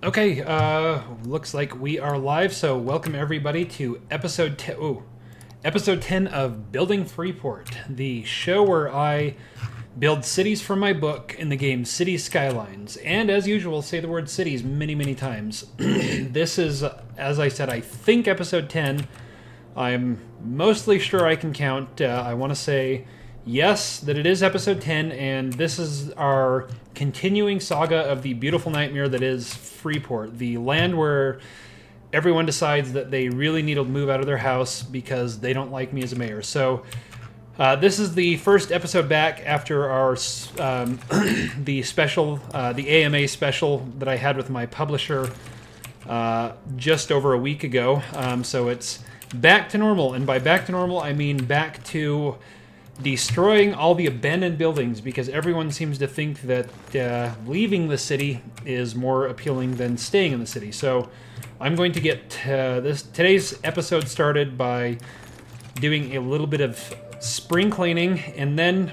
Okay, looks like we are live, so welcome everybody to episode 10 of Building FreePort, the show where I build cities from my book in the game Cities Skylines, and as usual, say the word cities many, many times. This is, as I said, I think episode 10. I'm mostly sure I can count. I want to say yes, that it is episode 10, and this is our continuing saga of the beautiful nightmare that is FreePort, the land where everyone decides that they really need to move out of their house because they don't like me as a mayor. So this is the first episode back after our the special, the AMA special that I had with my publisher just over a week ago. So it's back to normal, and by back to normal, I mean back to destroying all the abandoned buildings, because everyone seems to think that leaving the city is more appealing than staying in the city. So I'm going to get today's episode started by doing a little bit of spring cleaning, and then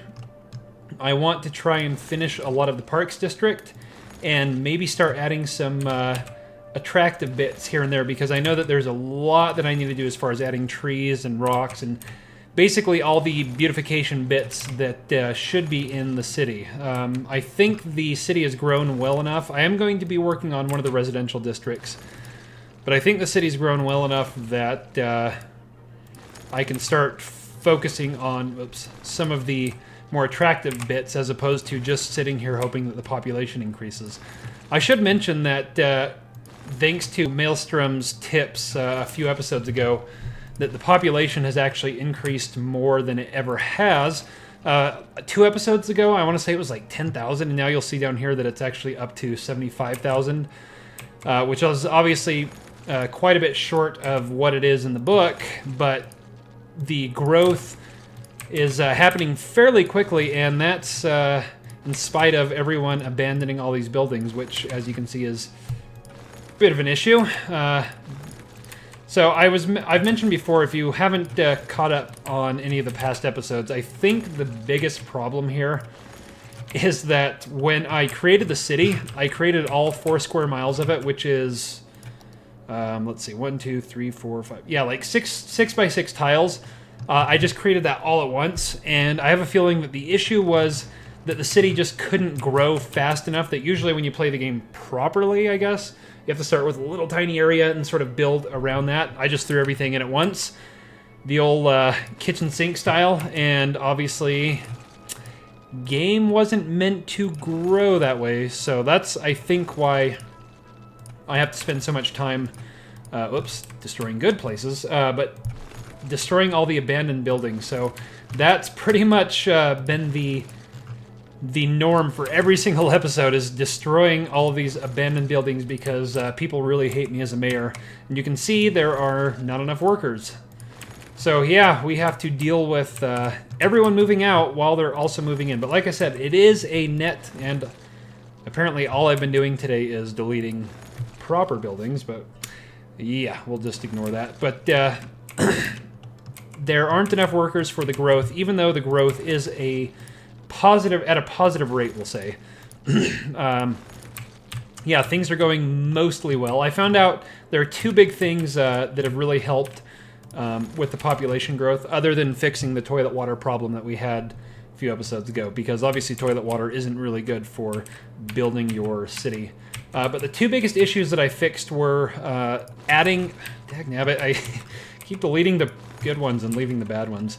I want to try and finish a lot of the Parks District and maybe start adding some attractive bits here and there, because I know that there's a lot that I need to do as far as adding trees and rocks and basically all the beautification bits that should be in the city. I think the city has grown well enough. I am going to be working on one of the residential districts, but I think the city's grown well enough that I can start focusing on some of the more attractive bits as opposed to just sitting here hoping that the population increases. I should mention that thanks to Maelstrom's tips a few episodes ago, that the population has actually increased more than it ever has. 2 episodes ago, I want to say it was like 10,000, and now you'll see down here that it's actually up to 75,000, which is obviously quite a bit short of what it is in the book, but the growth is happening fairly quickly, and that's in spite of everyone abandoning all these buildings, which, as you can see, is a bit of an issue. So I've mentioned before, if you haven't caught up on any of the past episodes, I think the biggest problem here is that when I created the city, I created all 4 square miles of it, which is, let's see, 1, 2, 3, 4, 5, yeah, like 6 by 6 tiles. I just created that all at once, and I have a feeling that the issue was that the city just couldn't grow fast enough. That usually when you play the game properly, I guess, you have to start with a little tiny area and sort of build around that. I just threw everything in at once, the old kitchen sink style, and obviously game wasn't meant to grow that way. So that's, I think, why I have to spend so much time, destroying good places, but destroying all the abandoned buildings. So that's pretty much been the norm for every single episode, is destroying all of these abandoned buildings, because people really hate me as a mayor. And you can see there are not enough workers. So yeah, we have to deal with everyone moving out while they're also moving in. But like I said, it is a net, and apparently all I've been doing today is deleting proper buildings, but yeah, we'll just ignore that. But there aren't enough workers for the growth, even though the growth is at a positive rate, we'll say. Yeah, things are going mostly well. I found out there are 2 big things that have really helped with the population growth, other than fixing the toilet water problem that we had a few episodes ago, because obviously toilet water isn't really good for building your city. But the 2 biggest issues that I fixed were adding... Dagnabbit, I keep deleting the good ones and leaving the bad ones.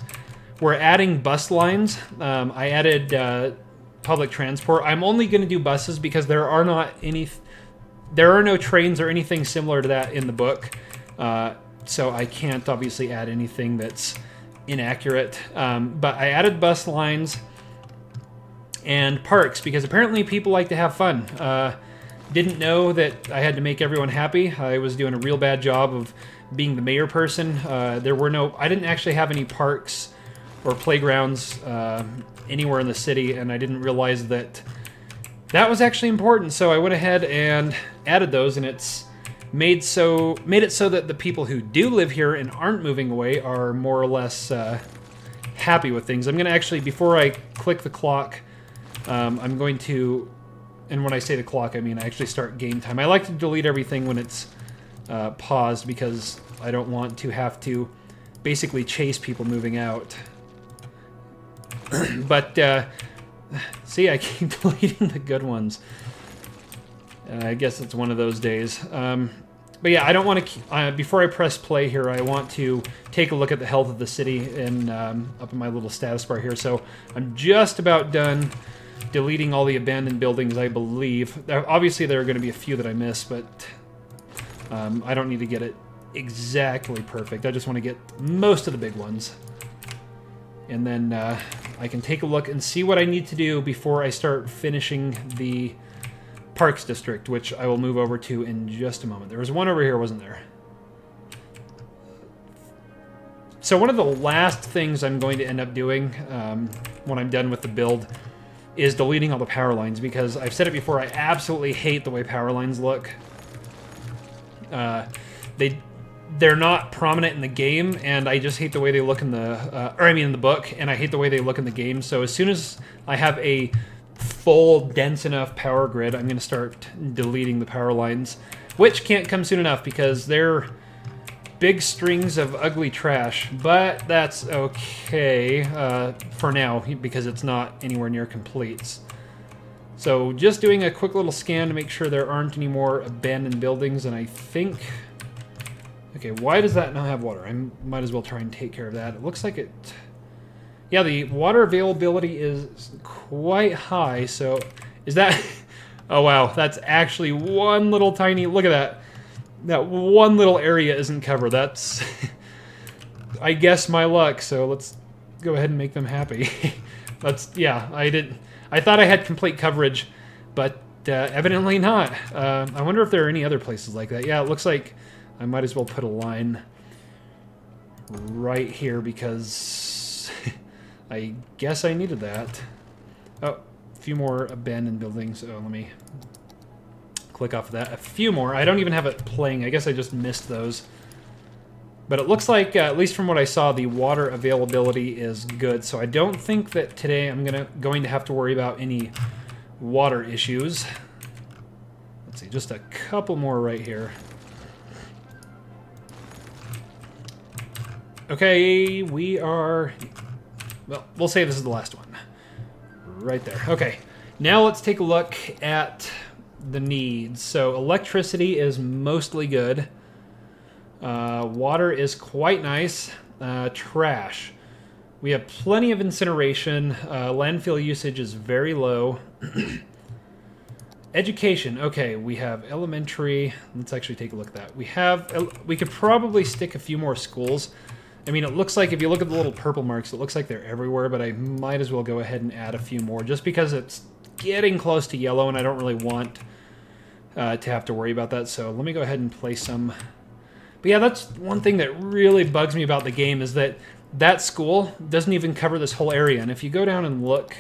We're adding bus lines. I added public transport. I'm only going to do buses because there are no trains or anything similar to that in the book. So I can't obviously add anything that's inaccurate. But I added bus lines and parks because apparently people like to have fun. Didn't know that I had to make everyone happy. I was doing a real bad job of being the mayor person. I didn't actually have any parks or playgrounds anywhere in the city, and I didn't realize that was actually important. So I went ahead and added those, and it's made it so that the people who do live here and aren't moving away are more or less happy with things. I'm going to actually, before I click the clock, I'm going to And when I say the clock, I mean I actually start game time. I like to delete everything when it's paused because I don't want to have to basically chase people moving out. But, see, I keep deleting the good ones. I guess it's one of those days. But yeah, I don't want to... before I press play here, I want to take a look at the health of the city and up in my little status bar here. So I'm just about done deleting all the abandoned buildings, I believe. Obviously, there are going to be a few that I missed, but I don't need to get it exactly perfect. I just want to get most of the big ones. And then I can take a look and see what I need to do before I start finishing the Parks District, which I will move over to in just a moment. There was one over here, wasn't there? So one of the last things I'm going to end up doing when I'm done with the build is deleting all the power lines, because I've said it before, I absolutely hate the way power lines look. They're not prominent in the game, and I just hate the way they look in the, in the book, and I hate the way they look in the game. So as soon as I have a full, dense enough power grid, I'm going to start deleting the power lines, which can't come soon enough because they're big strings of ugly trash, but that's okay for now because it's not anywhere near complete. So just doing a quick little scan to make sure there aren't any more abandoned buildings, and I think... Okay, why does that not have water? I might as well try and take care of that. It looks like it... Yeah, the water availability is quite high, so... Is that... Oh, wow, that's actually one little tiny... Look at that. That one little area isn't covered. That's... I guess my luck, so let's go ahead and make them happy. That's... Yeah, I thought I had complete coverage, but evidently not. I wonder if there are any other places like that. Yeah, it looks like I might as well put a line right here because I guess I needed that. Oh, a few more abandoned buildings. Oh, let me click off of that. A few more. I don't even have it playing. I guess I just missed those. But it looks like, at least from what I saw, the water availability is good. So I don't think that today I'm going to have to worry about any water issues. Let's see, just a couple more right here. Okay, we are... Well, we'll say this is the last one. Right there. Okay, now let's take a look at the needs. So electricity is mostly good. Water is quite nice. Trash. We have plenty of incineration. Landfill usage is very low. Education. Okay, we have elementary. Let's actually take a look at that. We could probably stick a few more schools. I mean, it looks like, if you look at the little purple marks, it looks like they're everywhere, but I might as well go ahead and add a few more, just because it's getting close to yellow, and I don't really want to have to worry about that, so let me go ahead and place some. But yeah, that's one thing that really bugs me about the game, is that that school doesn't even cover this whole area, and if you go down and look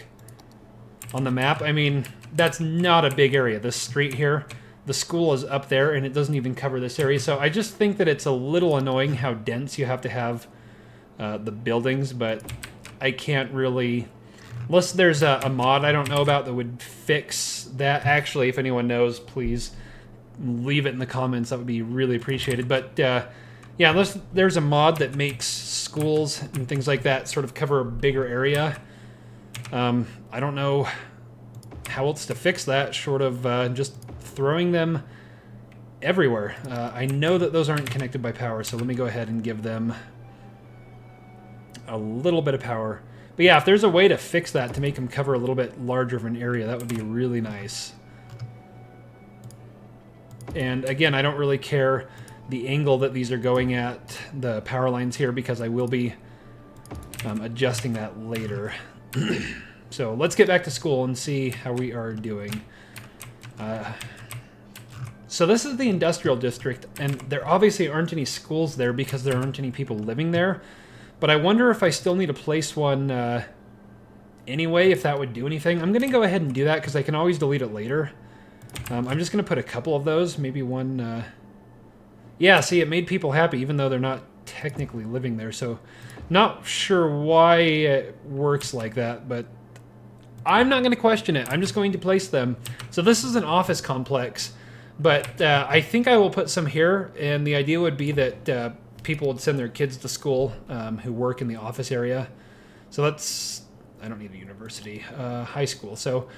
on the map, I mean, that's not a big area. This street here, the school is up there, and it doesn't even cover this area, so I just think that it's a little annoying how dense you have to have the buildings, but I can't really... Unless there's a mod I don't know about that would fix that. Actually, if anyone knows, please leave it in the comments. That would be really appreciated. But yeah, unless there's a mod that makes schools and things like that sort of cover a bigger area, I don't know how else to fix that short of just throwing them everywhere. I know that those aren't connected by power, so let me go ahead and give them a little bit of power. But yeah, if there's a way to fix that to make them cover a little bit larger of an area, that would be really nice. And again, I don't really care the angle that these are going at, the power lines here, because I will be adjusting that later. So let's get back to school and see how we are doing. So this is the industrial district, and there obviously aren't any schools there because there aren't any people living there. But I wonder if I still need to place one anyway, if that would do anything. I'm going to go ahead and do that because I can always delete it later. I'm just going to put a couple of those, maybe one... Yeah, see, it made people happy even though they're not technically living there. So not sure why it works like that, but I'm not going to question it. I'm just going to place them. So this is an office complex, but I think I will put some here, and the idea would be that people would send their kids to school who work in the office area. So that's, I don't need a university, high school. So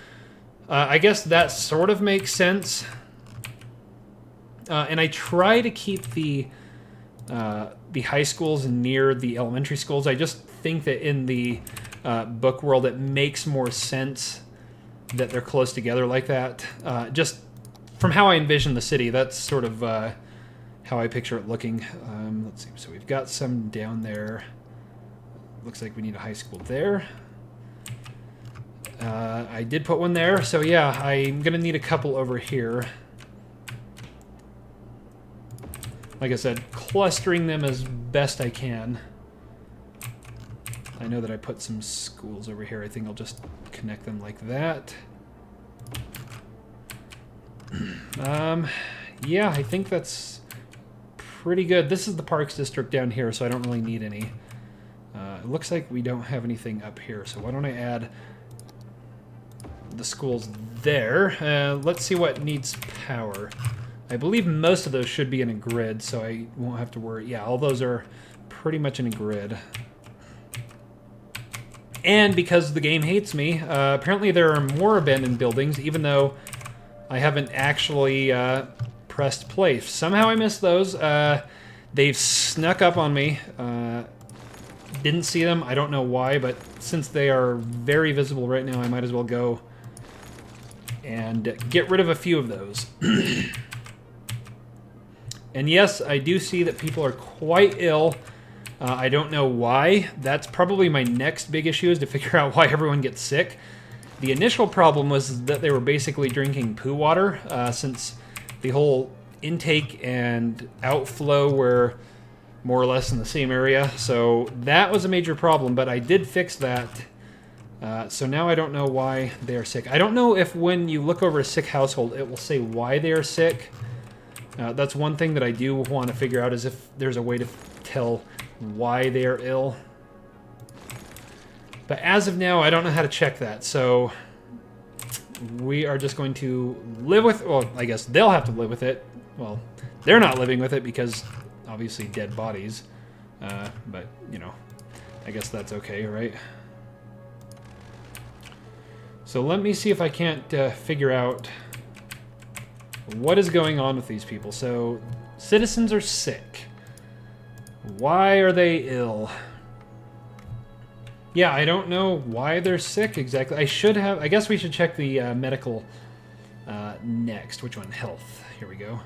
I guess that sort of makes sense. And I try to keep the high schools near the elementary schools. I just think that in the book world, it makes more sense that they're close together like that. Just from how I envision the city, that's sort of how I picture it looking. Let's see. So we've got some down there. Looks like we need a high school there. I did put one there, so yeah, I'm gonna need a couple over here. Like I said, clustering them as best I can. I know that I put some schools over here. I think I'll just connect them like that. Yeah, I think that's pretty good. This is the Parks District down here, so I don't really need any. It looks like we don't have anything up here, so why don't I add the schools there. Let's see what needs power. I believe most of those should be in a grid, so I won't have to worry. Yeah, all those are pretty much in a grid. And because the game hates me, apparently there are more abandoned buildings, even though I haven't actually pressed play. Somehow I missed those. They've snuck up on me. Didn't see them. I don't know why, but since they are very visible right now, I might as well go and get rid of a few of those. And yes, I do see that people are quite ill. I don't know why. That's probably my next big issue, is to figure out why everyone gets sick. The initial problem was that they were basically drinking poo water, since the whole intake and outflow were more or less in the same area. So that was a major problem, but I did fix that. So now I don't know why they are sick. I don't know if when you look over a sick household, it will say why they are sick. That's one thing that I do want to figure out, is if there's a way to tell why they are ill. But as of now, I don't know how to check that. So we are just going to live with, well, I guess they'll have to live with it. Well, they're not living with it because obviously dead bodies. But, you know, I guess that's okay, right? So let me see if I can't figure out what is going on with these people. So citizens are sick. Why are they ill? Yeah, I don't know why they're sick exactly. I guess we should check the medical next. Which one? Health. Here we go.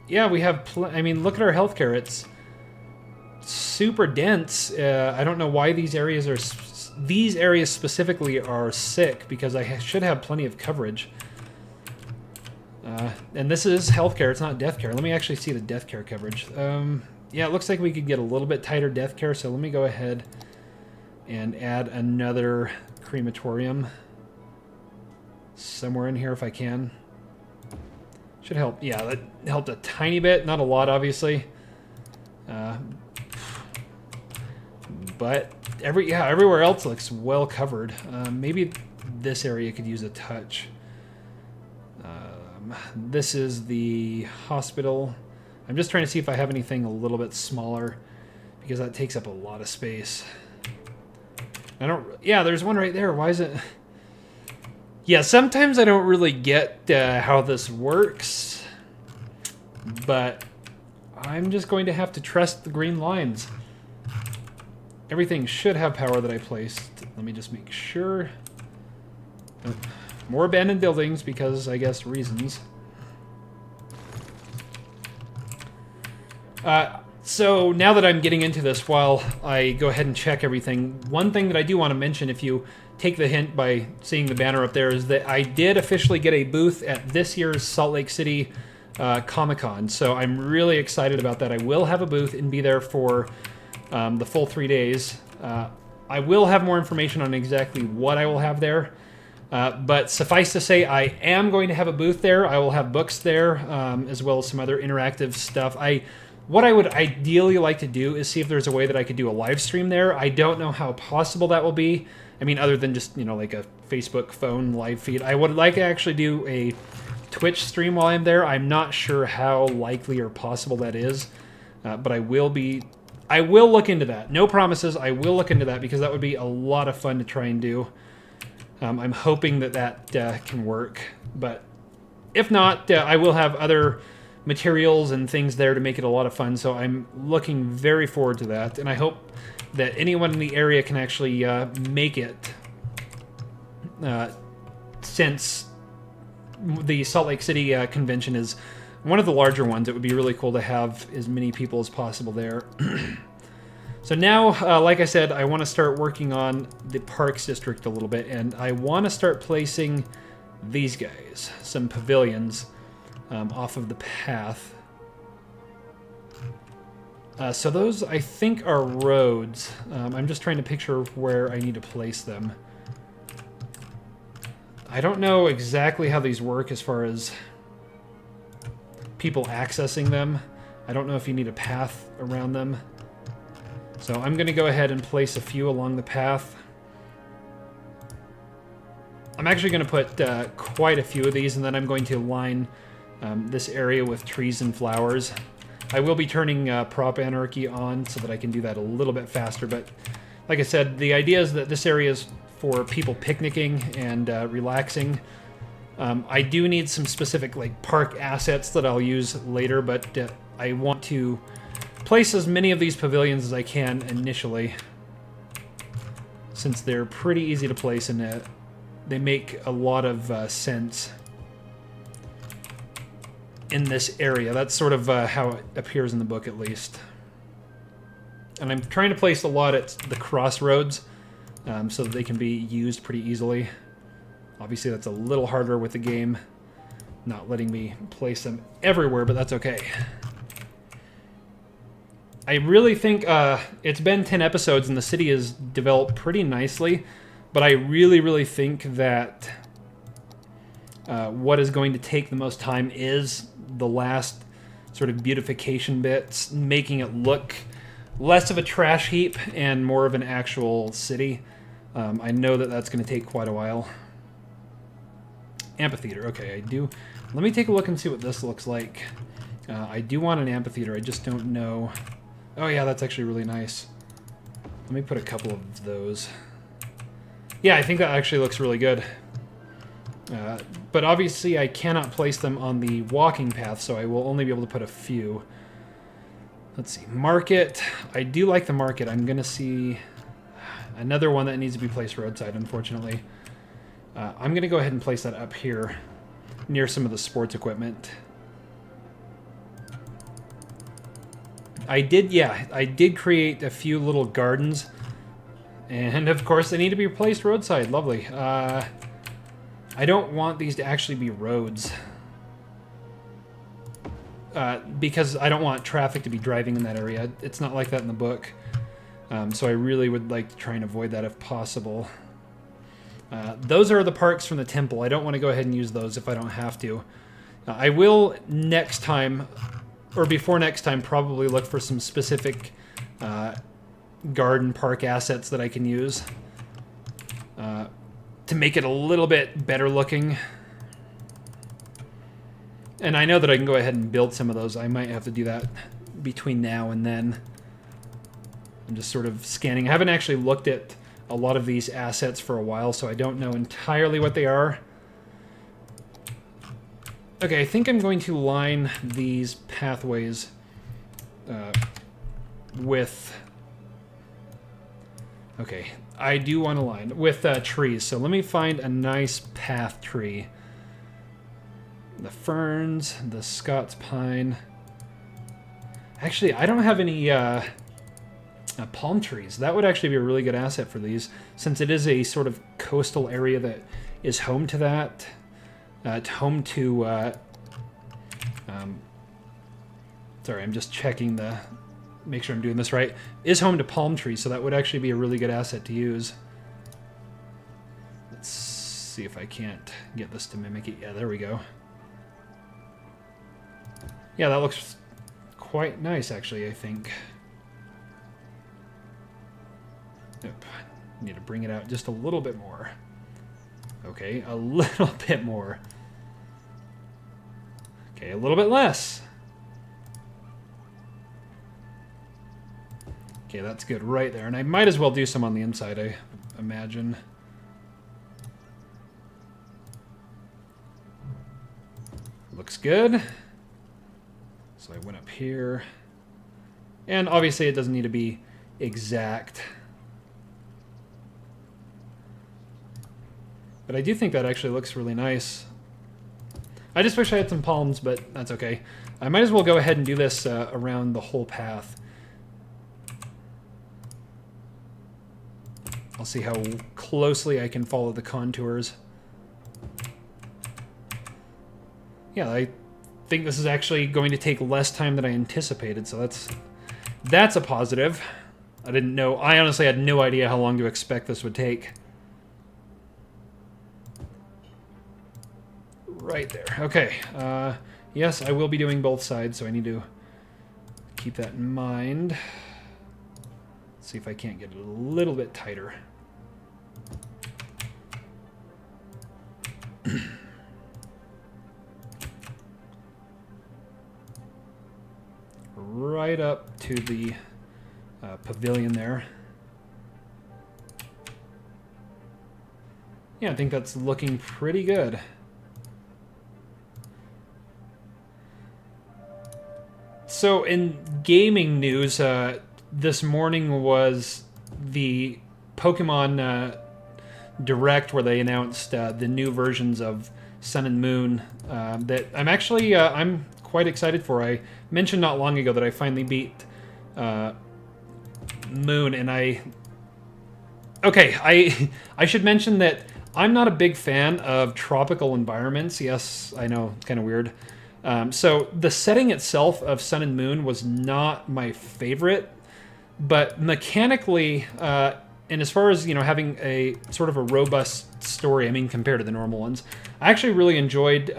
Yeah, we have, I mean, look at our healthcare. It's super dense. I don't know why these areas specifically are sick, because I should have plenty of coverage. And this is healthcare, it's not death care. Let me actually see the death care coverage. Yeah, it looks like we could get a little bit tighter death care, so let me go ahead and add another crematorium somewhere in here if I can. Should help. Yeah, that helped a tiny bit, not a lot, obviously. But everywhere else looks well covered. Maybe this area could use a touch. This is the hospital. I'm just trying to see if I have anything a little bit smaller, because that takes up a lot of space. Yeah, there's one right there. Why is it? Yeah, sometimes I don't really get how this works, but I'm just going to have to trust the green lines. Everything should have power that I placed. Let me just make sure. More abandoned buildings, because I guess reasons. So now that I'm getting into this, while I go ahead and check everything, one thing that I do want to mention, if you take the hint by seeing the banner up there, is that I did officially get a booth at this year's Salt Lake City Comic-Con. So I'm really excited about that. I will have a booth and be there for the full 3 days. I will have more information on exactly what I will have there. But suffice to say, I am going to have a booth there. I will have books there, as well as some other interactive stuff. What I would ideally like to do is see if there's a way that I could do a live stream there. I don't know how possible that will be. I mean, other than just, like a Facebook phone live feed. I would like to actually do a Twitch stream while I'm there. I'm not sure how likely or possible that is, but I will look into that. No promises. I will look into that because that would be a lot of fun to try and do. I'm hoping that can work, but if not, I will have other materials and things there to make it a lot of fun, so I'm looking very forward to that, and I hope that anyone in the area can actually make it, since the Salt Lake City convention is one of the larger ones. It would be really cool to have as many people as possible there. So now, like I said, I want to start working on the Parks District a little bit, and I want to start placing these guys, some pavilions, off of the path. So those, I think, are roads. I'm just trying to picture where I need to place them. I don't know exactly how these work as far as people accessing them. I don't know if you need a path around them. So I'm going to go ahead and place a few along the path. I'm actually going to put quite a few of these, and then I'm going to line this area with trees and flowers. I will be turning Prop Anarchy on so that I can do that a little bit faster, but like I said, the idea is that this area is for people picnicking and relaxing. I do need some specific park assets that I'll use later, but I want to place as many of these pavilions as I can initially, since they're pretty easy to place and they make a lot of sense in this area. That's sort of how it appears in the book, at least. And I'm trying to place a lot at the crossroads so that they can be used pretty easily. Obviously, that's a little harder with the game not letting me place them everywhere, but that's okay. I really think it's been 10 episodes and the city has developed pretty nicely, but I really think that what is going to take the most time is the last sort of beautification bits, making it look less of a trash heap and more of an actual city. I know that that's going to take quite a while. Amphitheater, okay, I do. Let me take a look and see what this looks like. I do want an amphitheater, I just don't know. Oh yeah, that's actually really nice. Let me put a couple of those. Yeah, I think that actually looks really good. But obviously I cannot place them on the walking path, so I will only be able to put a few. Let's see, market. I do like the market. I'm gonna see another one that needs to be placed roadside, unfortunately. I'm gonna go ahead and place that up here near some of the sports equipment. I did create a few little gardens, and of course they need to be placed roadside. Lovely. I don't want these to actually be roads, because I don't want traffic to be driving in that area. It's not like that in the book, so I really would like to try and avoid that if possible. Those are the parks from the temple. I don't want to go ahead and use those if I don't have to. I will next time, or before next time, probably look for some specific garden park assets that I can use to make it a little bit better looking. And I know that I can go ahead and build some of those. I might have to do that between now and then. I'm just sort of scanning. I haven't actually looked at a lot of these assets for a while, so I don't know entirely what they are. Okay, I think I'm going to line these pathways with... Okay, I do want to line with trees, so let me find a nice path tree. The ferns, the Scots pine. Actually, I don't have any palm trees. That would actually be a really good asset for these, since it is a sort of coastal area that is home to that. Home to... sorry, I'm just checking make sure I'm doing this right. Is home to palm trees, so that would actually be a really good asset to use. Let's see if I can't get this to mimic it. Yeah, there we go. Yeah, that looks quite nice, actually, I think. Yep. Need to bring it out just a little bit more. Okay, a little bit more. Okay, a little bit less. Okay, that's good right there. And I might as well do some on the inside, I imagine. Looks good. So I went up here. And obviously it doesn't need to be exact. But I do think that actually looks really nice. I just wish I had some palms, but that's okay. I might as well go ahead and do this around the whole path. I'll see how closely I can follow the contours. Yeah, I think this is actually going to take less time than I anticipated, so that's a positive. I didn't know. I honestly had no idea how long to expect this would take. Right there. Okay. Yes, I will be doing both sides, so I need to keep that in mind. Let's see if I can't get it a little bit tighter. Right up to the pavilion there. Yeah, I think that's looking pretty good. So in gaming news, this morning was the Pokemon Direct where they announced the new versions of Sun and Moon that I'm quite excited for. I mentioned not long ago that I finally beat Moon, and I should mention that I'm not a big fan of tropical environments. Yes, I know, it's kind of weird. So the setting itself of Sun and Moon was not my favorite, but mechanically, and as far as, you know, having a sort of a robust story, I mean, compared to the normal ones, I actually really enjoyed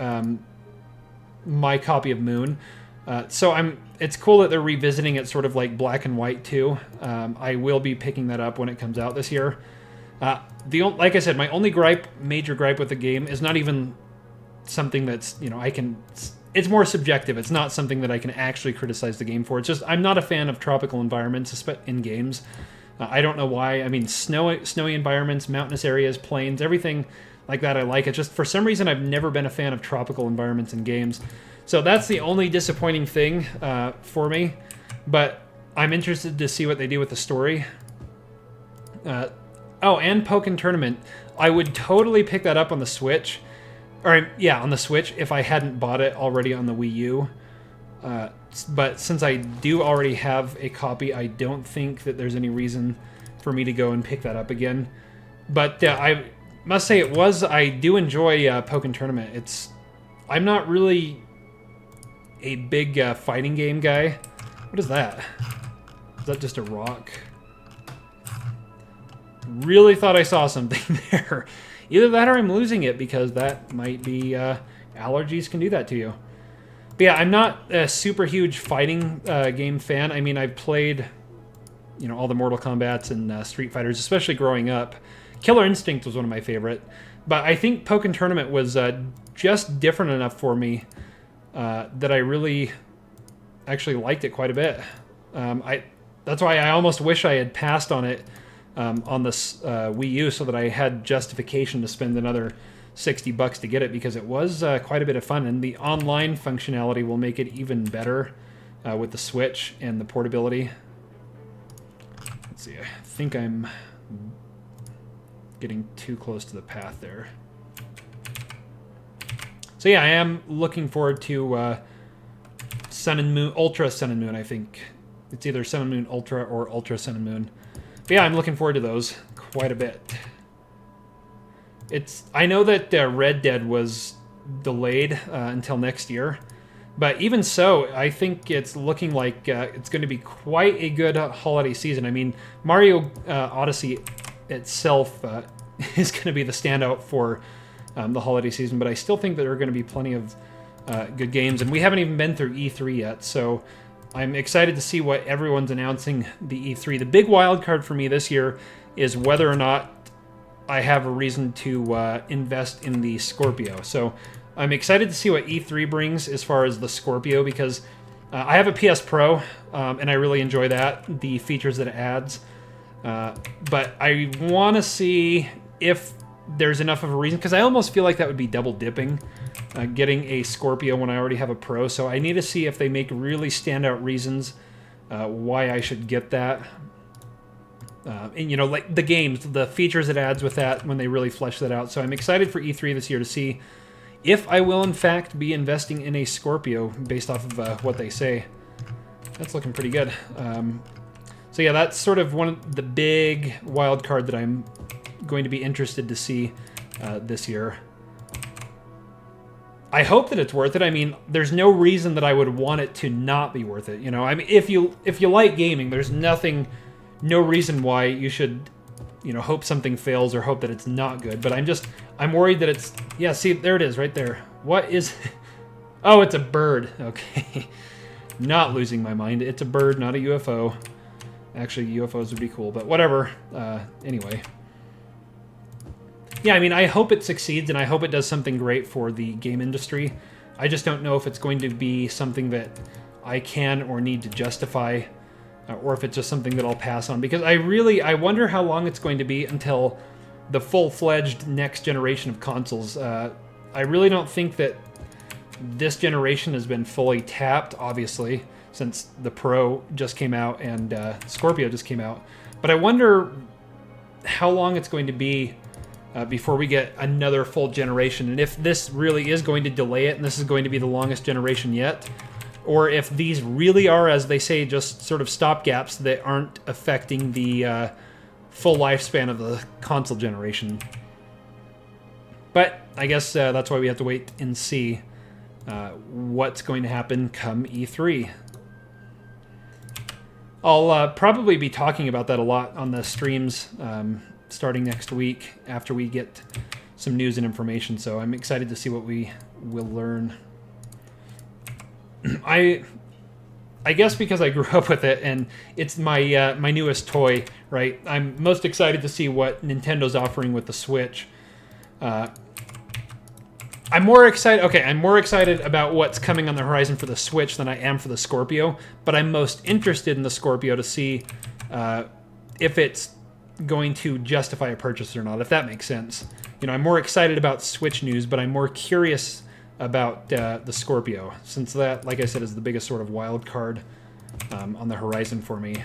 my copy of Moon. So it's cool that they're revisiting it sort of like black and white too. I will be picking that up when it comes out this year. Like I said, my only major gripe with the game is not even something that's, you know, it's more subjective. It's not something that I can actually criticize the game for. It's just I'm not a fan of tropical environments in games. I don't know why. I mean, snowy environments, mountainous areas, plains, everything like that I like. It's just for some reason I've never been a fan of tropical environments in games. So that's the only disappointing thing for me. But I'm interested to see what they do with the story. Oh, and Pokken Tournament. I would totally pick that up on the Switch. Or, yeah, on the Switch if I hadn't bought it already on the Wii U. But since I do already have a copy, I don't think that there's any reason for me to go and pick that up again. But I must say I do enjoy Pokken Tournament. I'm not really a big fighting game guy. What is that? Is that just a rock? Really thought I saw something there. Either that or I'm losing it, because that might be allergies can do that to you. But yeah, I'm not a super huge fighting game fan. I mean, I've played, you know, all the Mortal Kombats and Street Fighters, especially growing up. Killer Instinct was one of my favorite. But I think Pokken Tournament was just different enough for me that I really actually liked it quite a bit. That's why I almost wish I had passed on it on this Wii U, so that I had justification to spend another $60 to get it, because it was quite a bit of fun, and the online functionality will make it even better with the Switch and the portability. Let's see, I think I'm getting too close to the path there. So yeah, I am looking forward to Sun and Moon, Ultra Sun and Moon, I think. It's either Sun and Moon Ultra or Ultra Sun and Moon. But yeah, I'm looking forward to those quite a bit. I know that Red Dead was delayed until next year, but even so, I think it's looking like it's going to be quite a good holiday season. I mean, Mario Odyssey itself is going to be the standout for the holiday season, but I still think that there are going to be plenty of good games, and we haven't even been through E3 yet, so I'm excited to see what everyone's announcing the E3. The big wild card for me this year is whether or not I have a reason to invest in the Scorpio. So I'm excited to see what E3 brings as far as the Scorpio, because I have a PS Pro, and I really enjoy that, the features that it adds. But I want to see if there's enough of a reason, because I almost feel like that would be double dipping, getting a Scorpio when I already have a Pro. So I need to see if they make really standout reasons why I should get that. And, you know, like the games, the features it adds with that when they really flesh that out. So I'm excited for E3 this year to see if I will, in fact, be investing in a Scorpio based off of what they say. That's looking pretty good. So yeah, that's sort of one of the big wild card that I'm going to be interested to see this year. I hope that it's worth it. I mean, there's no reason that I would want it to not be worth it. You know, I mean, if you like gaming, there's no reason why you should, you know, hope something fails or hope that it's not good. But I'm worried that it's, yeah, see, there it is right there. What is, oh, it's a bird. Okay. Not losing my mind. It's a bird, not a UFO. Actually, UFOs would be cool, but whatever. Anyway. Yeah, I mean, I hope it succeeds, and I hope it does something great for the game industry. I just don't know if it's going to be something that I can or need to justify, or if it's just something that I'll pass on. Because I wonder how long it's going to be until the full-fledged next generation of consoles. I really don't think that this generation has been fully tapped, obviously, since the Pro just came out and Scorpio just came out. But I wonder how long it's going to be before we get another full generation. And if this really is going to delay it, and this is going to be the longest generation yet, or if these really are, as they say, just sort of stopgaps that aren't affecting the full lifespan of the console generation. But I guess that's why we have to wait and see what's going to happen come E3. I'll probably be talking about that a lot on the streams starting next week after we get some news and information, so I'm excited to see what we will learn. I guess because I grew up with it and it's my my newest toy, right? I'm most excited to see what Nintendo's offering with the Switch. I'm more excited about what's coming on the horizon for the Switch than I am for the Scorpio, but I'm most interested in the Scorpio to see if it's going to justify a purchase or not, if that makes sense. You know, I'm more excited about Switch news, but I'm more curious about the Scorpio, since that, like I said, is the biggest sort of wild card on the horizon for me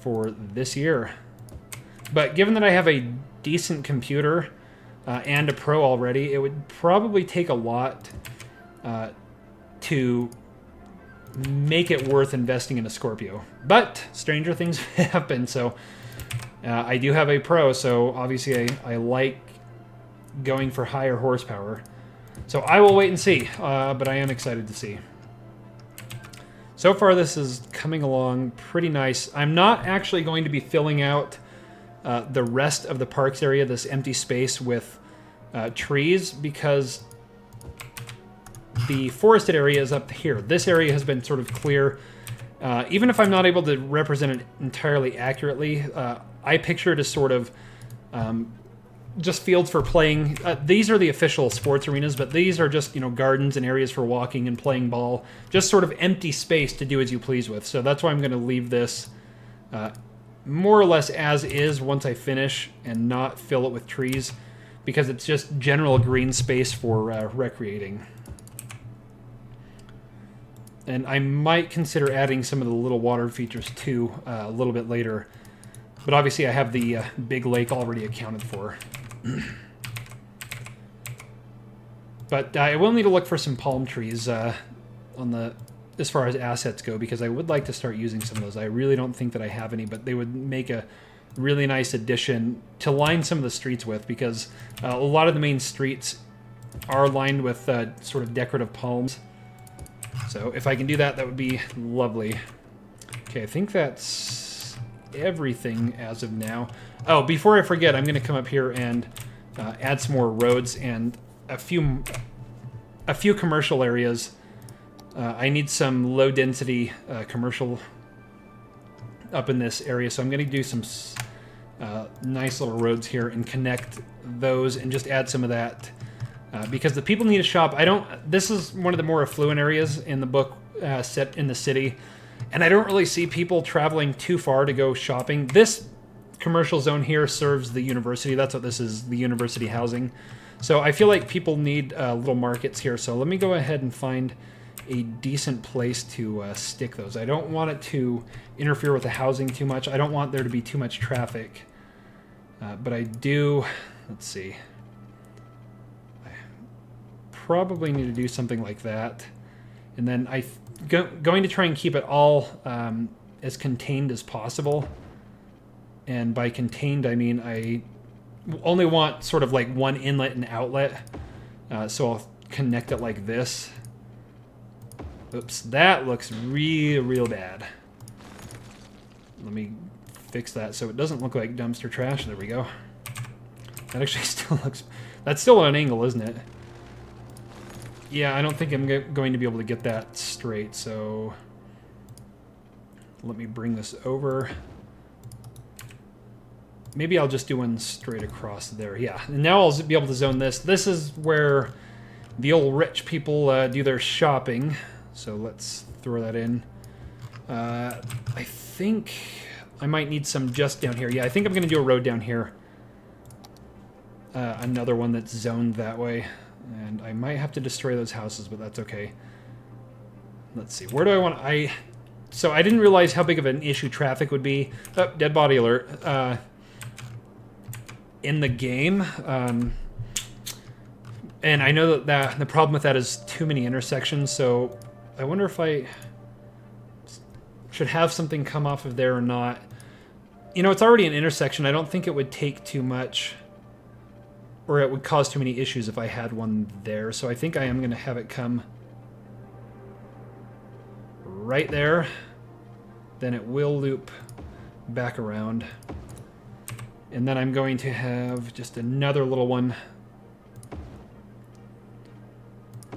for this year. But given that I have a decent computer and a Pro already, it would probably take a lot to make it worth investing in a Scorpio. But stranger things happen, so I do have a Pro, so obviously I like going for higher horsepower. So I will wait and see, but I am excited to see. So far this is coming along pretty nice. I'm not actually going to be filling out the rest of the parks area, this empty space, with trees, because the forested area is up here. This area has been sort of clear. Even if I'm not able to represent it entirely accurately, I picture it as sort of just fields for playing. These are the official sports arenas, but these are just, you know, gardens and areas for walking and playing ball. Just sort of empty space to do as you please with. So that's why I'm going to leave this more or less as is once I finish and not fill it with trees, because it's just general green space for recreating. And I might consider adding some of the little water features too a little bit later. But obviously I have the big lake already accounted for. But I will need to look for some palm trees on the, as far as assets go, because I would like to start using some of those. I really don't think that I have any, but they would make a really nice addition to line some of the streets with, because a lot of the main streets are lined with sort of decorative palms. So if I can do that, that would be lovely. Okay, I think that's everything as of now. Oh, before I forget, I'm going to come up here and add some more roads and a few commercial areas. I need some low-density commercial up in this area, so I'm going to do some nice little roads here and connect those and just add some of that. Because the people need to shop. This is one of the more affluent areas in the book set in the city. And I don't really see people traveling too far to go shopping. This commercial zone here serves the university. That's what this is, the university housing. So I feel like people need little markets here. So let me go ahead and find a decent place to stick those. I don't want it to interfere with the housing too much. I don't want there to be too much traffic. But I do, let's see. I probably need to do something like that. And then going to try and keep it all as contained as possible. And by contained, I mean I only want sort of like one inlet and outlet. So I'll connect it like this. Oops, that looks real bad. Let me fix that so it doesn't look like dumpster trash. There we go. That actually still looks... That's still at an angle, isn't it? Yeah, I don't think I'm going to be able to get that straight, so... Let me bring this over. Maybe I'll just do one straight across there. Yeah, and now I'll be able to zone this. This is where the old rich people do their shopping. So let's throw that in. I think I might need some just down here. Yeah, I think I'm going to do a road down here. Another one that's zoned that way. And I might have to destroy those houses, but that's okay. Let's see. Where do I want... So I didn't realize how big of an issue traffic would be. Oh, dead body alert. In the game. And I know that the problem with that is too many intersections, so I wonder if I should have something come off of there or not. You know, it's already an intersection. I don't think it would take too much, or it would cause too many issues if I had one there. So I think I am going to have it come right there. Then it will loop back around. And then I'm going to have just another little one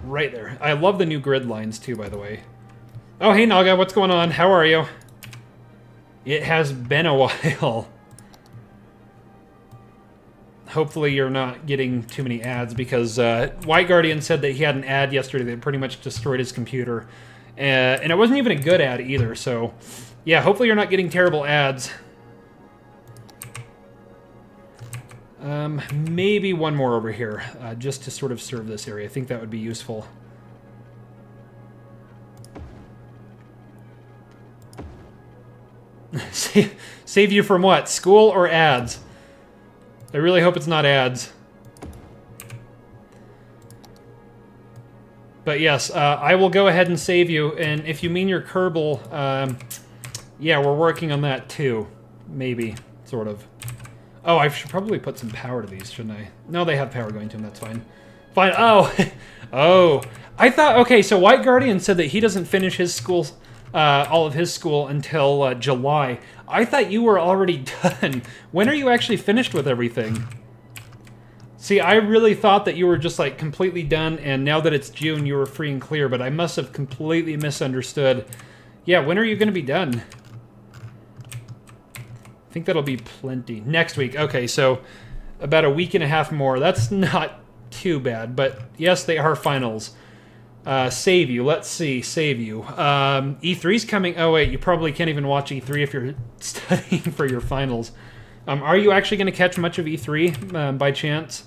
right there. I love the new grid lines too, by the way. Oh, hey Naga, what's going on? How are you? It has been a while. Hopefully you're not getting too many ads, because White Guardian said that he had an ad yesterday that pretty much destroyed his computer. And it wasn't even a good ad either, so... Yeah, hopefully you're not getting terrible ads. Maybe one more over here, just to sort of serve this area. I think that would be useful. Save you from what? School or ads? I really hope it's not ads. But yes, I will go ahead and save you. And if you mean your Kerbal, yeah, we're working on that too. Maybe, sort of. Oh, I should probably put some power to these, shouldn't I? No, they have power going to them, that's fine. Fine, oh! Oh, I thought, okay, so White Guardian said that he doesn't finish his school, all of his school until July. I thought you were already done. When are you actually finished with everything? See, I really thought that you were just like completely done, and now that it's June, you were free and clear, but I must have completely misunderstood. Yeah, when are you going to be done? I think that'll be plenty. Next week. Okay, so about a week and a half more. That's not too bad, but yes, they are finals. Save you. Let's see. Save you. E3's coming. Oh, wait, you probably can't even watch E3 if you're studying for your finals. Are you actually going to catch much of E3 by chance?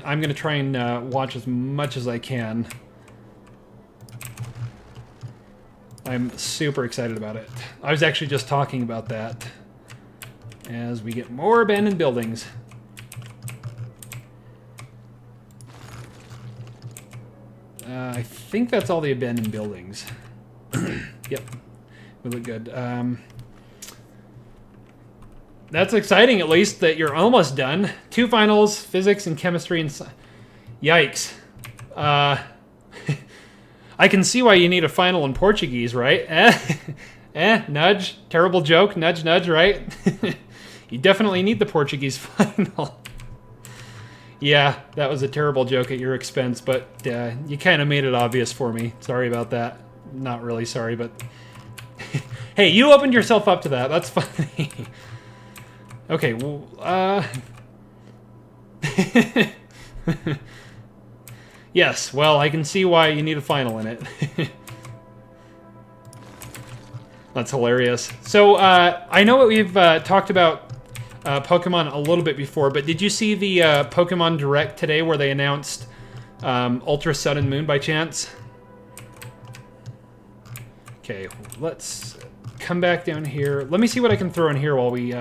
I'm going to try and watch as much as I can. I'm super excited about it. I was actually just talking about that as we get more abandoned buildings. I think that's all the abandoned buildings. Yep, we look good. That's exciting, at least, that you're almost done. 2 finals, physics and chemistry and science. Yikes. I can see why you need a final in Portuguese, right? Nudge. Terrible joke. Nudge, nudge, right? You definitely need the Portuguese final. Yeah, that was a terrible joke at your expense, but you kind of made it obvious for me. Sorry about that. Not really sorry, but... Hey, you opened yourself up to that. That's funny. Okay, well, yes, well, I can see why you need a final in it. That's hilarious. So, I know we've talked about Pokemon a little bit before, but did you see the Pokemon Direct today where they announced Ultra Sun and Moon by chance? Okay, let's come back down here. Let me see what I can throw in here while we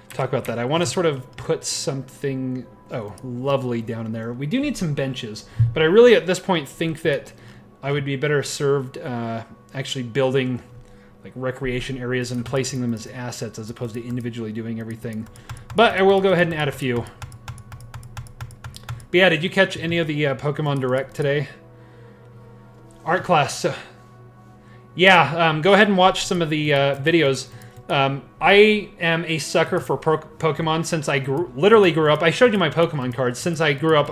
talk about that. I want to sort of put something, oh, lovely down in there. We do need some benches, but I really at this point think that I would be better served actually building like recreation areas and placing them as assets as opposed to individually doing everything. But I will go ahead and add a few. But yeah, did you catch any of the Pokemon Direct today? Art class. Yeah, go ahead and watch some of the videos. I am a sucker for Pokemon since I literally grew up. I showed you my Pokemon cards. Since I grew up,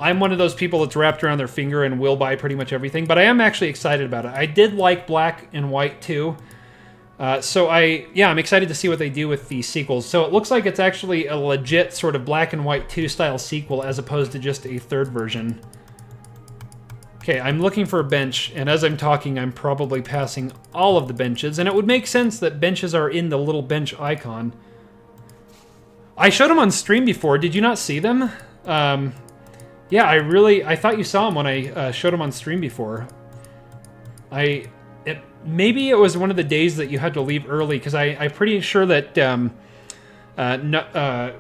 I'm one of those people that's wrapped around their finger and will buy pretty much everything, but I am actually excited about it. I did like Black and White too. So I'm excited to see what they do with the sequels. So it looks like it's actually a legit sort of Black and White 2 style sequel as opposed to just a third version. Okay, I'm looking for a bench, and as I'm talking, I'm probably passing all of the benches, and it would make sense that benches are in the little bench icon. I showed them on stream before. Did you not see them? Yeah, I thought you saw them when I showed them on stream before. Maybe it was one of the days that you had to leave early, because I'm pretty sure that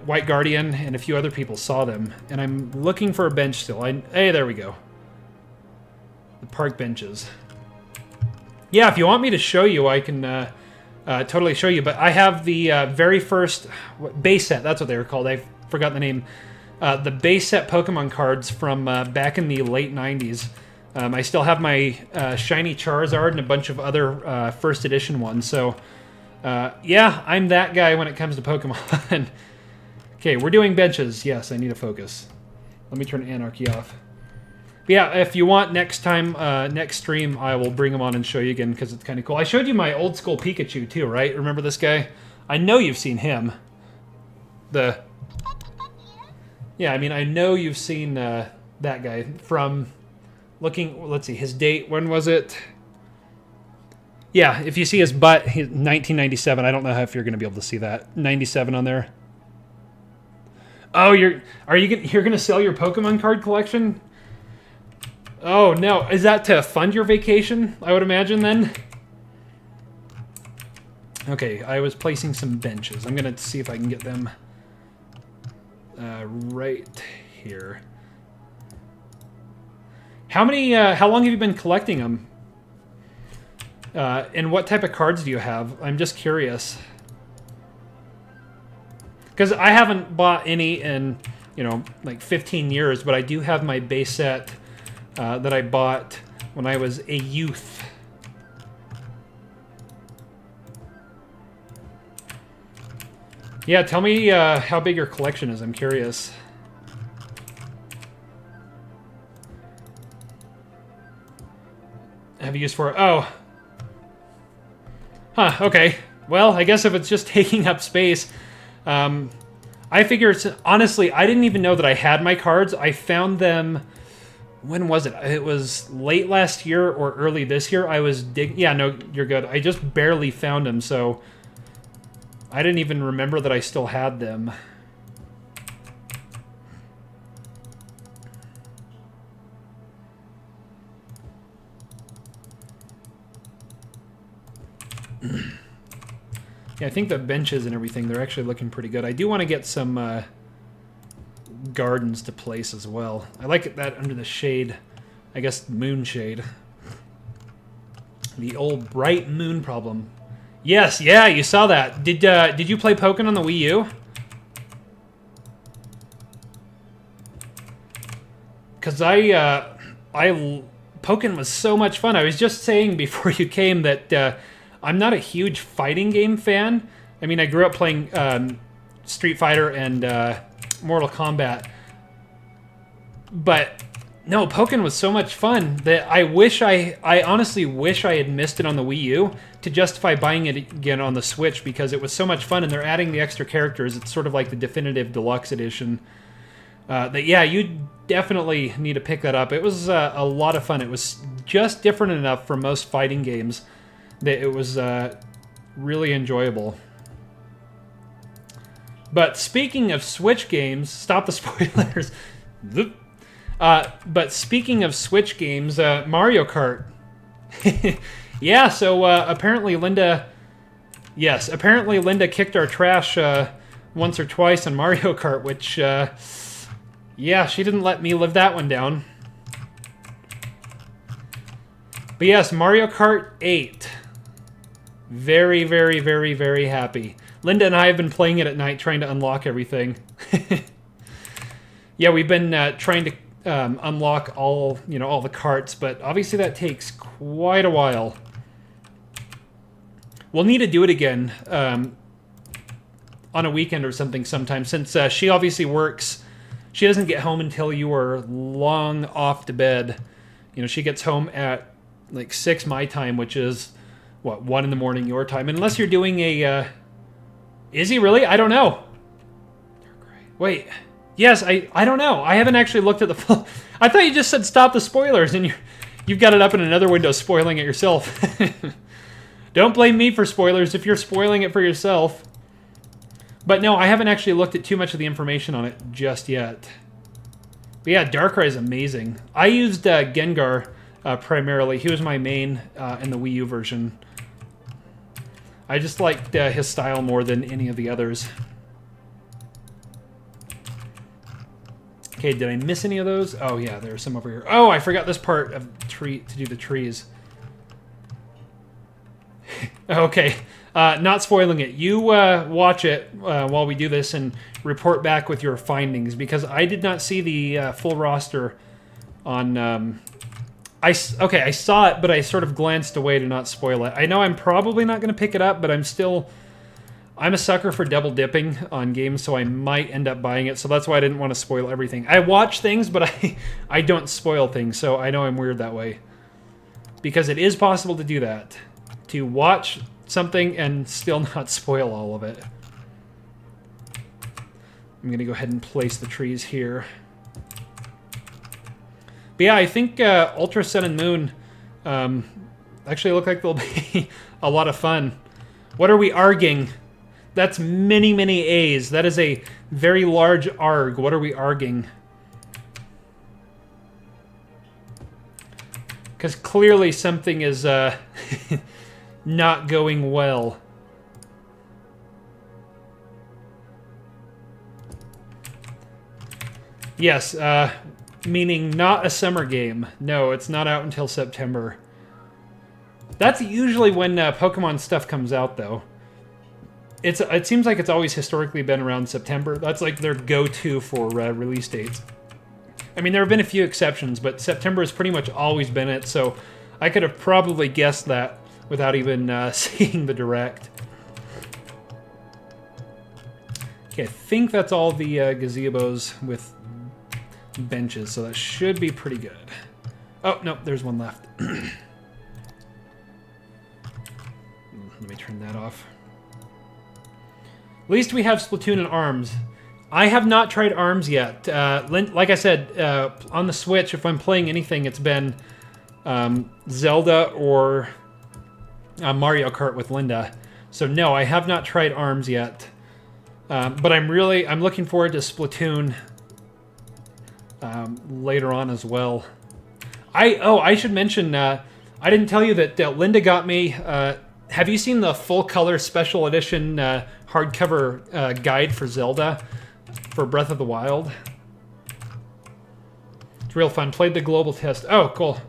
White Guardian and a few other people saw them, and I'm looking for a bench still. Hey, there we go. The park benches. Yeah, if you want me to show you, I can totally show you, but I have the very first base set, that's what they were called, I forgot the name. The base set Pokemon cards from back in the late 90s. I still have my shiny Charizard and a bunch of other first edition ones, so yeah, I'm that guy when it comes to Pokemon. Okay, we're doing benches. Yes, I need to focus. Let me turn Anarchy off. But yeah, if you want next time, next stream, I will bring them on and show you again because it's kind of cool. I showed you my old school Pikachu too, right? Remember this guy? I know you've seen him. Yeah, I mean, I know you've seen that guy from looking, let's see, his date, when was it? Yeah, if you see his butt, 1997, I don't know if you're going to be able to see that. 97 on there. Oh, you're going to sell your Pokemon card collection? Oh, no. Is that to fund your vacation, I would imagine, then? Okay, I was placing some benches. I'm going to see if I can get them right here. How long have you been collecting them? And what type of cards do you have? I'm just curious. Because I haven't bought any in, like 15 years, but I do have my base set that I bought when I was a youth. Yeah, tell me how big your collection is. I'm curious. Have you used for it? Oh. Huh, okay. Well, I guess if it's just taking up space, I figure it's... Honestly, I didn't even know that I had my cards. I found them... When was it? It was late last year or early this year. I was digging... Yeah, no, you're good. I just barely found them, so... I didn't even remember that I still had them. Yeah, I think the benches and everything, they're actually looking pretty good. I do want to get some gardens to place as well. I like that under the shade. I guess moon shade. The old bright moon problem. Yes, yeah, you saw that. Did you play Pokken on the Wii U? Because Pokken was so much fun. I was just saying before you came that I'm not a huge fighting game fan. I mean, I grew up playing Street Fighter and Mortal Kombat. But No, Pokken was so much fun that I honestly wish I had missed it on the Wii U to justify buying it again on the Switch, because it was so much fun, and they're adding the extra characters. It's sort of like the definitive deluxe edition. Yeah, you definitely need to pick that up. It was a lot of fun. It was just different enough from most fighting games that it was really enjoyable. But speaking of Switch games, stop the spoilers. But speaking of Switch games, Mario Kart. Yeah, so apparently Linda kicked our trash once or twice on Mario Kart, which, yeah, she didn't let me live that one down. But yes, Mario Kart 8. Very, very, very, very happy. Linda and I have been playing it at night, trying to unlock everything. Yeah, we've been trying to unlock all the carts, but obviously that takes quite a while. We'll need to do it again on a weekend or something sometime, since she obviously works. She doesn't get home until you are long off to bed. She gets home at like 6 my time, which is, what, 1 in the morning your time. Unless you're doing a... Is he really? I don't know. Wait. Yes, I don't know. I haven't actually looked at the full... I thought you just said stop the spoilers, and you've got it up in another window spoiling it yourself. Don't blame me for spoilers if you're spoiling it for yourself. But no, I haven't actually looked at too much of the information on it just yet. But yeah, Darkrai is amazing. I used Gengar primarily. He was my main in the Wii U version. I just liked his style more than any of the others. Okay, did I miss any of those? Oh yeah, there's some over here. Oh, I forgot this part of to do the trees. Okay, not spoiling it. You watch it while we do this and report back with your findings, because I did not see the full roster on... I saw it, but I sort of glanced away to not spoil it. I know I'm probably not going to pick it up, but I'm a sucker for double dipping on games, so I might end up buying it. So that's why I didn't want to spoil everything. I watch things, but I don't spoil things, so I know I'm weird that way. Because it is possible to do that. To watch something and still not spoil all of it. I'm going to go ahead and place the trees here. But yeah, I think Ultra Sun and Moon actually look like they'll be a lot of fun. What are we arguing? That's many, many A's. That is a very large arg. What are we arguing? Because clearly something is not going well. Yes, meaning not a summer game. No, it's not out until September. That's usually when Pokemon stuff comes out, though. It seems like it's always historically been around September. That's like their go-to for release dates. I mean, there have been a few exceptions, but September has pretty much always been it, so I could have probably guessed that without even seeing the Direct. Okay, I think that's all the gazebos with benches, so that should be pretty good. Oh, no, there's one left. Let me turn that off. At least we have Splatoon and ARMS. I have not tried ARMS yet. Like I said, on the Switch, if I'm playing anything, it's been Zelda or Mario Kart with Linda. So no, I have not tried ARMS yet. But I'm looking forward to Splatoon later on as well. I should mention, I didn't tell you that Linda got me... have you seen the full color special edition hardcover guide for Zelda for Breath of the Wild? It's real fun. Played the global test. Oh, cool.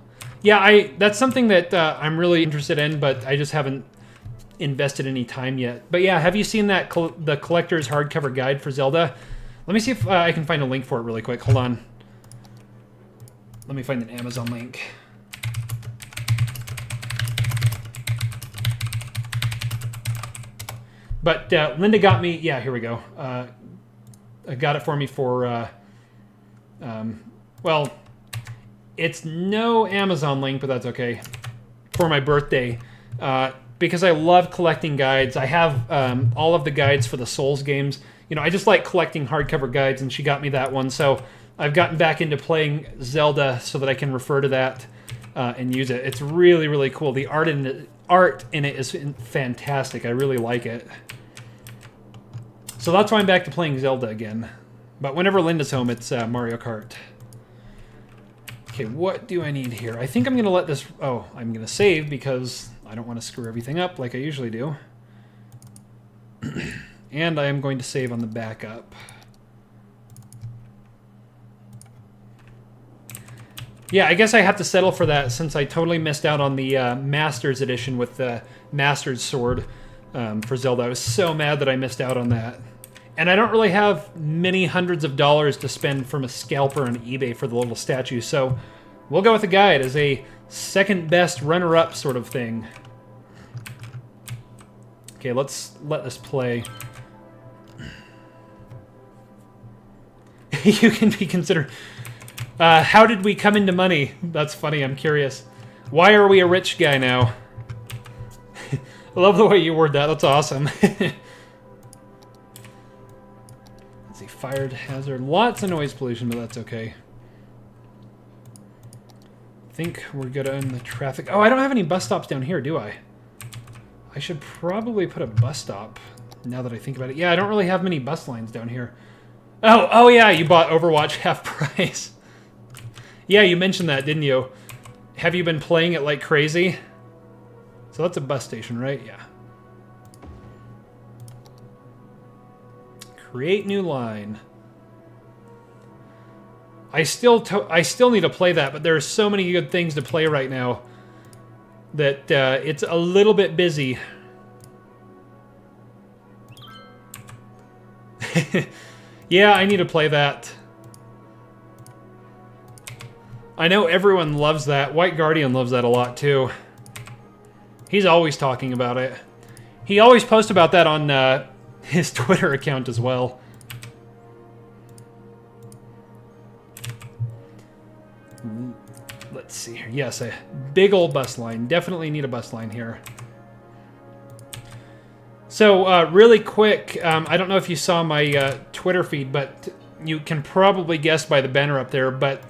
Yeah, that's something that I'm really interested in, but I just haven't invested any time yet. But yeah, have you seen that the collector's hardcover guide for Zelda? Let me see if I can find a link for it really quick. Hold on. Let me find an Amazon link. But Linda got me... Yeah, here we go. Got it for me for... well, It's no Amazon link, but that's okay. For my birthday. Because I love collecting guides. I have all of the guides for the Souls games. You know, I just like collecting hardcover guides, and she got me that one. So I've gotten back into playing Zelda so that I can refer to that and use it. It's really, really cool. The art in it is fantastic. I really like it. So that's why I'm back to playing Zelda again. But whenever Linda's home, it's Mario Kart. Okay, what do I need here? I think I'm going to let this... Oh, I'm going to save because I don't want to screw everything up like I usually do. And I am going to save on the backup. Yeah, I guess I have to settle for that since I totally missed out on the Masters edition with the Masters sword for Zelda. I was so mad that I missed out on that. And I don't really have many hundreds of dollars to spend from a scalper on eBay for the little statue, so we'll go with the guide as a second best runner-up sort of thing. Okay, let's let this play. You can be considered... how did we come into money? That's funny, I'm curious. Why are we a rich guy now? I love the way you word that, that's awesome. Fired hazard. Lots of noise pollution, but that's okay. I think we're good on the traffic. Oh, I don't have any bus stops down here, do I? I should probably put a bus stop now that I think about it. Yeah, I don't really have many bus lines down here. Oh yeah, you bought Overwatch half price. Yeah, you mentioned that, didn't you? Have you been playing it like crazy? So that's a bus station, right? Yeah. Create new line. I still need to play that, but there are so many good things to play right now that it's a little bit busy. Yeah, I need to play that. I know everyone loves that. White Guardian loves that a lot too. He's always talking about it. He always posts about that on his Twitter account as well. Let's see here. Yes, a big old bus line. Definitely need a bus line here. So, really quick, I don't know if you saw my Twitter feed, but you can probably guess by the banner up there, but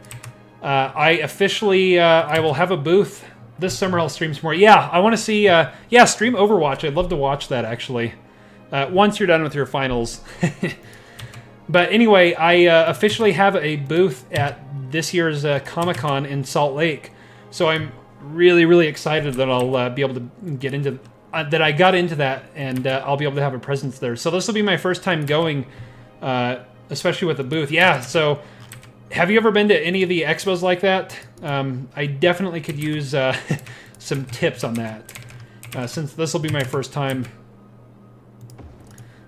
I officially, I will have a booth. This summer I'll stream some more. Yeah, I want to see, yeah, stream Overwatch. I'd love to watch that, actually. Once you're done with your finals. But anyway, I officially have a booth at this year's Comic-Con in Salt Lake. So I'm really, really excited that I'll be able to get into... that I got into that, and I'll be able to have a presence there. So this will be my first time going, especially with a booth. Yeah, so have you ever been to any of the expos like that? I definitely could use some tips on that, since this will be my first time.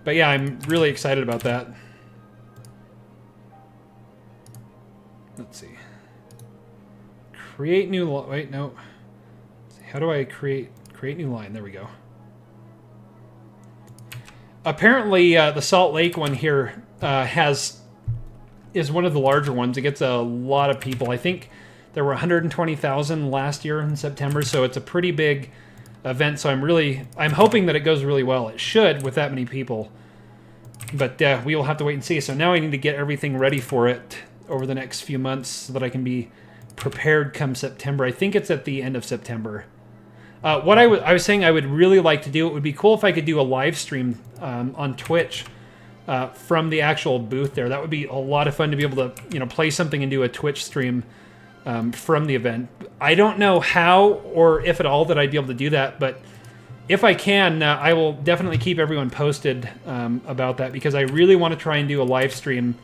But yeah, I'm really excited about that. Let's see. Create new... Wait, no. How do I create new line? There we go. Apparently, the Salt Lake one here is one of the larger ones. It gets a lot of people. I think there were 120,000 last year in September, so it's a pretty big event. So I'm hoping that it goes really well. It should with that many people. But we will have to wait and see. So now I need to get everything ready for it over the next few months so that I can be prepared come September. I think it's at the end of September. What I was saying I would really like to do, it would be cool if I could do a live stream on Twitch from the actual booth there. That would be a lot of fun to be able to, you know, play something and do a Twitch stream from the event. I don't know how or if at all that I'd be able to do that, but if I can, I will definitely keep everyone posted about that, because I really want to try and do a live stream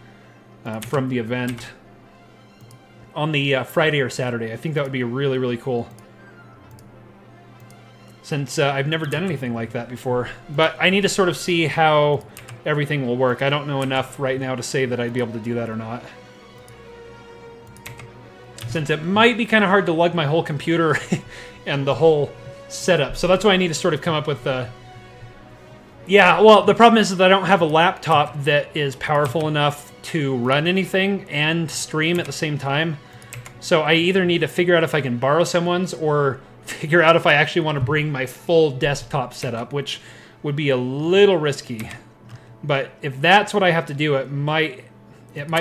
from the event on the Friday or Saturday. I think that would be really, really cool, since I've never done anything like that before. But I need to sort of see how everything will work. I don't know enough right now to say that I'd be able to do that or not, since it might be kind of hard to lug my whole computer and the whole setup. So that's why I need to sort of come up with yeah, well, the problem is that I don't have a laptop that is powerful enough to run anything and stream at the same time. So I either need to figure out if I can borrow someone's or figure out if I actually want to bring my full desktop setup, which would be a little risky. But if that's what I have to do, it might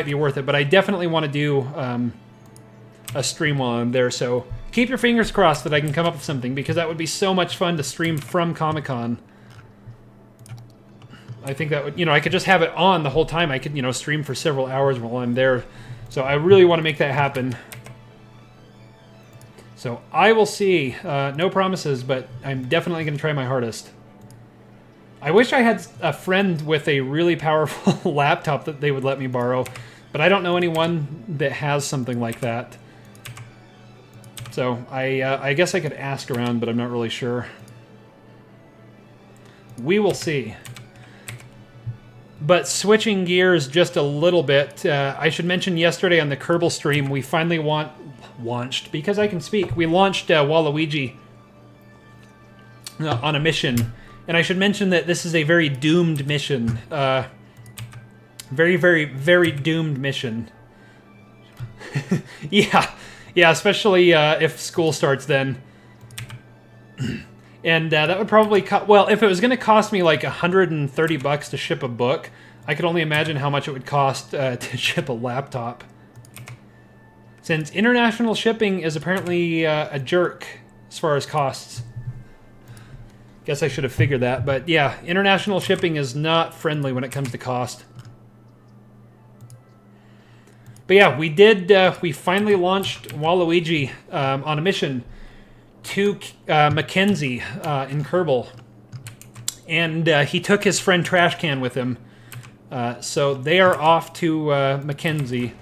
be worth it. But I definitely want to do a stream while I'm there. So keep your fingers crossed that I can come up with something, because that would be so much fun to stream from Comic-Con. I think that would, I could just have it on the whole time. I could, stream for several hours while I'm there. So I really want to make that happen. So I will see. No promises, but I'm definitely going to try my hardest. I wish I had a friend with a really powerful laptop that they would let me borrow, but I don't know anyone that has something like that. So I guess I could ask around, but I'm not really sure. We will see. But switching gears just a little bit, I should mention yesterday on the Kerbal stream, we finally launched, because I can speak, we launched Waluigi on a mission. And I should mention that this is a very doomed mission. Very, very, very doomed mission. Yeah, especially if school starts then. And that would probably well, if it was going to cost me like $130 to ship a book, I could only imagine how much it would cost to ship a laptop. Since international shipping is apparently a jerk as far as costs. Guess I should have figured that, but yeah, international shipping is not friendly when it comes to cost. But yeah, we finally launched Waluigi on a mission to Mackenzie in Kerbal. And he took his friend Trashcan with him. So they are off to Mackenzie.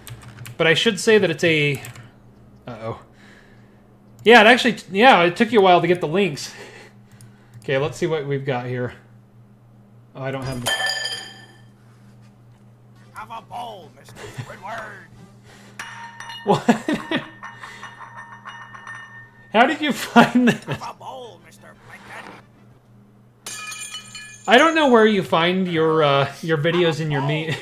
But I should say that it's a... Uh-oh. Yeah, it took you a while to get the links. Okay, let's see what we've got here. Oh, I don't have the... Have a bowl, Mr. Squidward. What? How did you find this? Have a bowl, Mr. Plankton. I don't know where you find your videos and your memes.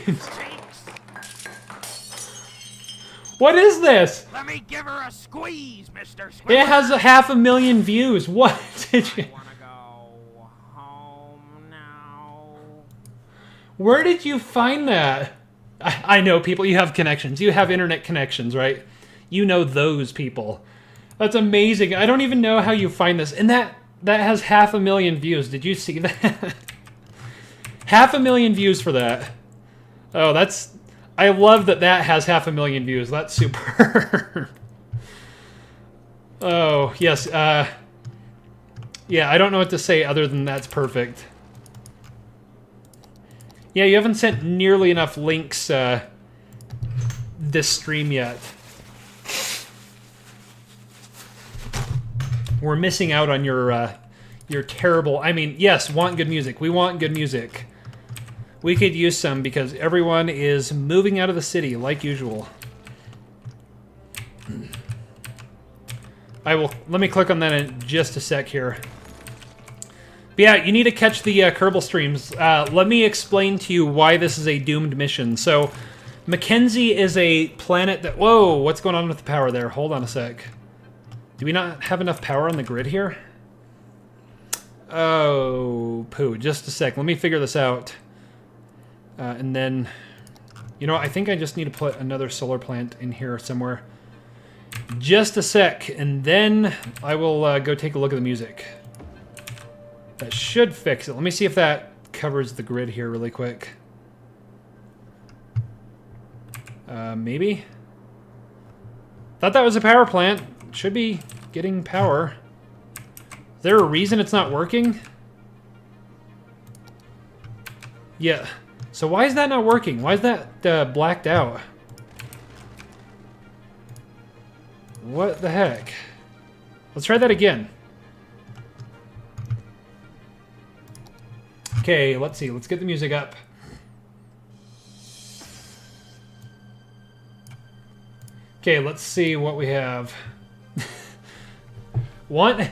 What is this? Let me give her a squeeze, Mr. Squidward. It has 500,000 views. What did you... I wanna go home now. Where did you find that? I know people. You have connections. You have internet connections, right? You know those people. That's amazing. I don't even know how you find this. And that has 500,000 views. Did you see that? 500,000 views for that. Oh, that's... I love that has 500,000 views. That's super. Oh, yes. Yeah, I don't know what to say other than that's perfect. Yeah, you haven't sent nearly enough links this stream yet. We're missing out on your terrible... I mean, yes, want good music. We want good music. We could use some because everyone is moving out of the city like usual. Let me click on that in just a sec here. But yeah, you need to catch the Kerbal streams. Let me explain to you why this is a doomed mission. So, Mackenzie is a planet that... Whoa, what's going on with the power there? Hold on a sec. Do we not have enough power on the grid here? Oh, poo. Just a sec. Let me figure this out. And then... You know what? I think I just need to put another solar plant in here somewhere. Just a sec. And then I will go take a look at the music. That should fix it. Let me see if that covers the grid here really quick. Maybe? Thought that was a power plant. Should be getting power. Is there a reason it's not working? Yeah. So why is that not working? Why is that blacked out? What the heck? Let's try that again. Okay, let's see. Let's get the music up. Okay, let's see what we have. Want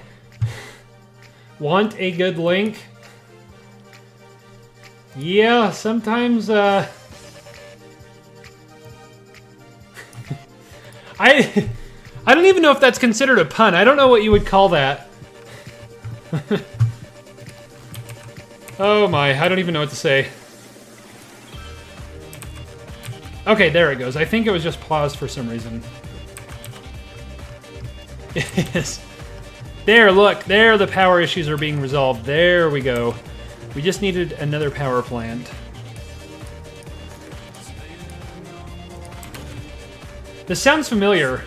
a good link? Yeah, sometimes, I don't even know if that's considered a pun. I don't know what you would call that. Oh my, I don't even know what to say. Okay, there it goes. I think it was just paused for some reason. Yes. There, look. There the power issues are being resolved. There we go. We just needed another power plant. This sounds familiar.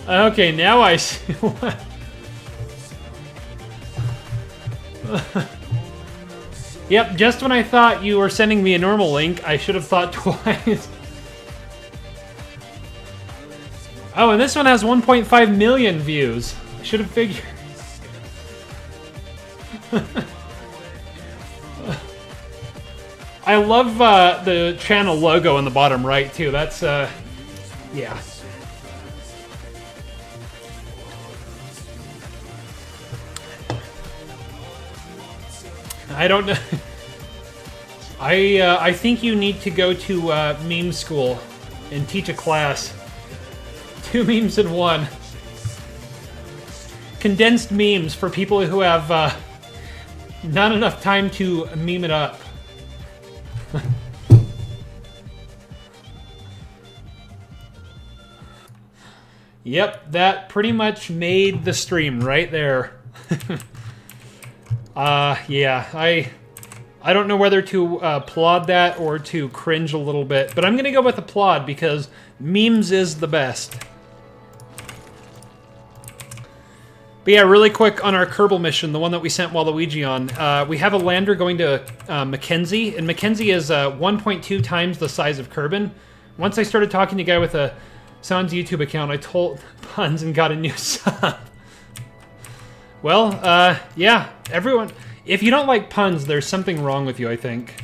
Okay, now I see what... Yep, just when I thought you were sending me a normal link, I should have thought twice. Oh, and this one has 1.5 million views. I should have figured. I love the channel logo on the bottom right, too. That's, yeah. I don't know. I think you need to go to meme school and teach a class. 2 memes in 1. Condensed memes for people who have not enough time to meme it up. Yep, that pretty much made the stream right there. Yeah, I don't know whether to applaud that or to cringe a little bit, but I'm gonna go with applaud because memes is the best. But yeah, really quick on our Kerbal mission, the one that we sent Waluigi on, we have a lander going to Mackenzie, and Mackenzie is 1.2 times the size of Kerbin. Once I started talking to a guy with a Sans YouTube account, I told puns and got a new sub. Well, yeah, everyone... If you don't like puns, there's something wrong with you, I think.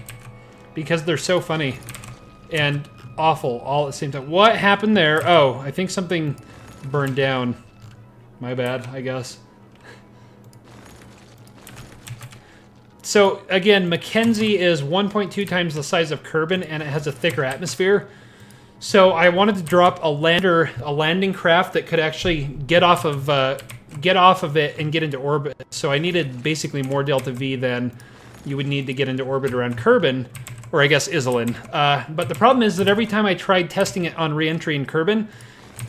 Because they're so funny. And awful all at the same time. What happened there? Oh, I think something burned down. My bad, I guess. So, again, Mackenzie is 1.2 times the size of Kerbin, and it has a thicker atmosphere. So I wanted to drop a landing craft that could actually get off of it and get into orbit. So I needed basically more delta V than you would need to get into orbit around Kerbin, or I guess Isolin. But the problem is that every time I tried testing it on re-entry in Kerbin,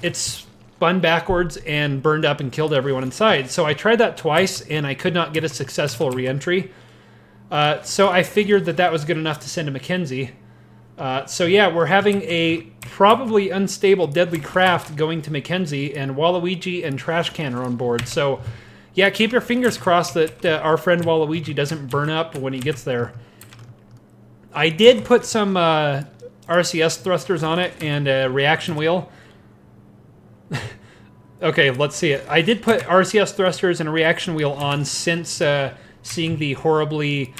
it spun backwards and burned up and killed everyone inside. So I tried that twice, and I could not get a successful re-entry. So I figured that that was good enough to send to Mackenzie. So yeah, we're having a probably unstable deadly craft going to Mackenzie, and Waluigi and Trashcan are on board. So yeah, keep your fingers crossed that our friend Waluigi doesn't burn up when he gets there. I did put some RCS thrusters on it and a reaction wheel. Okay, let's see it. I did put RCS thrusters and a reaction wheel on since seeing the horribly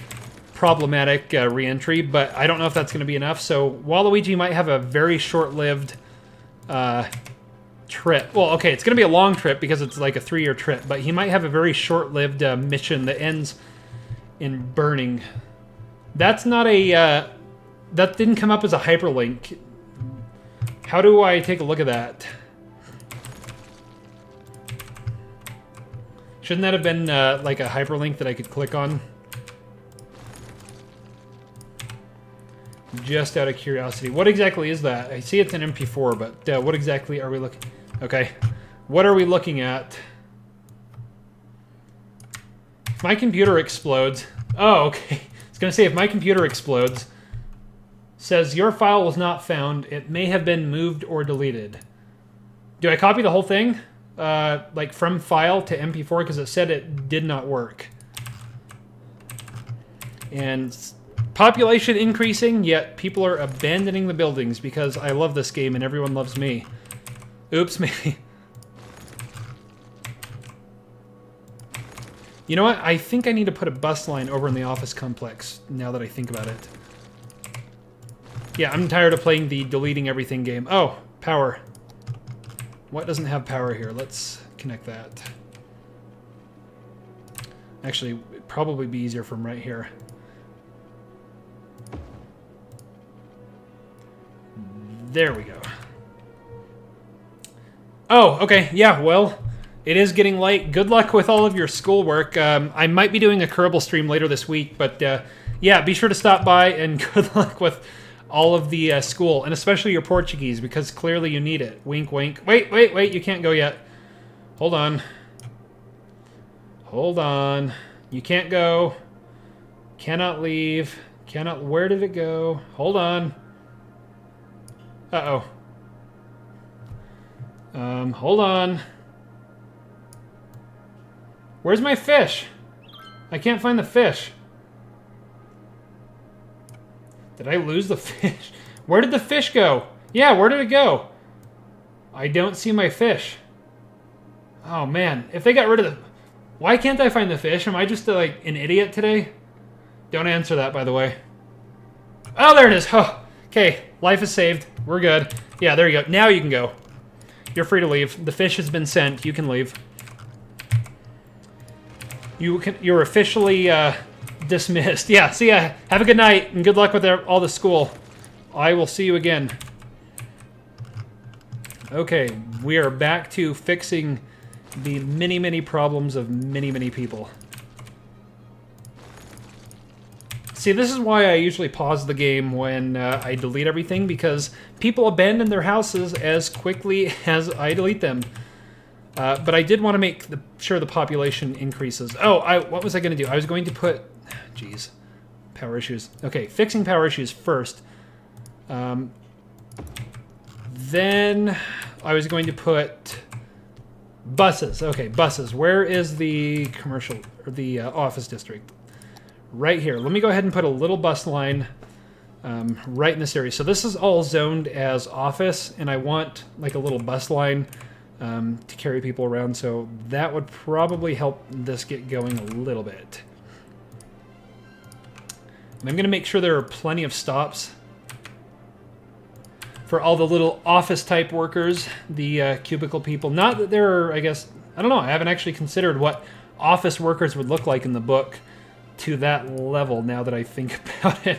problematic re-entry, but I don't know if that's going to be enough. So Waluigi might have a very short-lived trip. Well, okay, it's going to be a long trip because it's like a 3-year trip, but he might have a very short-lived mission that ends in burning. That's not a... that didn't come up as a hyperlink. How do I take a look at that? Shouldn't that have been like a hyperlink that I could click on? Just out of curiosity. What exactly is that? I see it's an MP4, but what exactly are we looking... Okay. What are we looking at? If my computer explodes... Oh, okay. I was going to say, if my computer explodes, says your file was not found, it may have been moved or deleted. Do I copy the whole thing? Like from file to MP4, because it said it did not work. And... population increasing, yet people are abandoning the buildings because I love this game and everyone loves me. Oops, maybe. You know what? I think I need to put a bus line over in the office complex, now that I think about it. Yeah, I'm tired of playing the deleting everything game. Oh, power. What doesn't have power here? Let's connect that. Actually, it'd probably be easier from right here. There we go. Oh, okay. Yeah, well, it is getting late. Good luck with all of your schoolwork. I might be doing a Kerbal stream later this week, but yeah, be sure to stop by, and good luck with all of the school, and especially your Portuguese, because clearly you need it. Wink, wink. Wait, you can't go yet. Hold on. Hold on. You can't go. Cannot leave. Cannot... Where did it go? Hold on. Uh-oh. Hold on. Where's my fish? I can't find the fish. Did I lose the fish? Where did the fish go? Yeah, where did it go? I don't see my fish. Oh, man. If they got rid of the... Why can't I find the fish? Am I just, like, an idiot today? Don't answer that, by the way. Oh, there it is. Oh, okay, life is saved. We're good. Yeah, there you go. Now you can go. You're free to leave. The fish has been sent. You can leave. You're officially dismissed. Yeah, see ya. Have a good night, and good luck with all the school. I will see you again. Okay, we are back to fixing the many, many problems of many, many people. See, this is why I usually pause the game when I delete everything, because people abandon their houses as quickly as I delete them. But I did want to make sure the population increases. Oh, what was I going to do? I was going to put... Jeez. Power issues. Okay, fixing power issues first. Then I was going to put... buses. Okay, buses. Where is the commercial... or the office district? Right here. Let me go ahead and put a little bus line right in this area. So this is all zoned as office, and I want like a little bus line to carry people around, so that would probably help this get going a little bit. And I'm going to make sure there are plenty of stops for all the little office-type workers, the cubicle people. Not that there are, I guess, I don't know, I haven't actually considered what office workers would look like in the book to that level now that I think about it.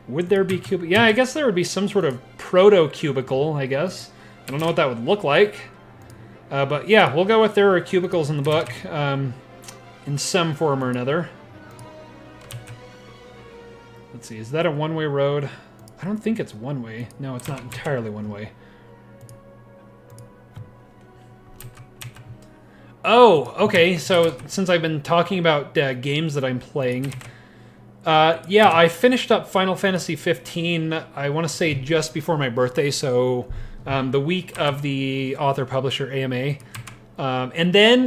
Would there be cubicle? Yeah, I guess there would be some sort of proto-cubicle, I guess. I don't know what that would look like. But yeah, we'll go with there are cubicles in the book in some form or another. Let's see, is that a one-way road? I don't think it's one-way. No, it's not entirely one-way. Oh, okay, so since I've been talking about games that I'm playing, yeah, I finished up Final Fantasy 15, I want to say just before my birthday, so the week of the author-publisher AMA. And then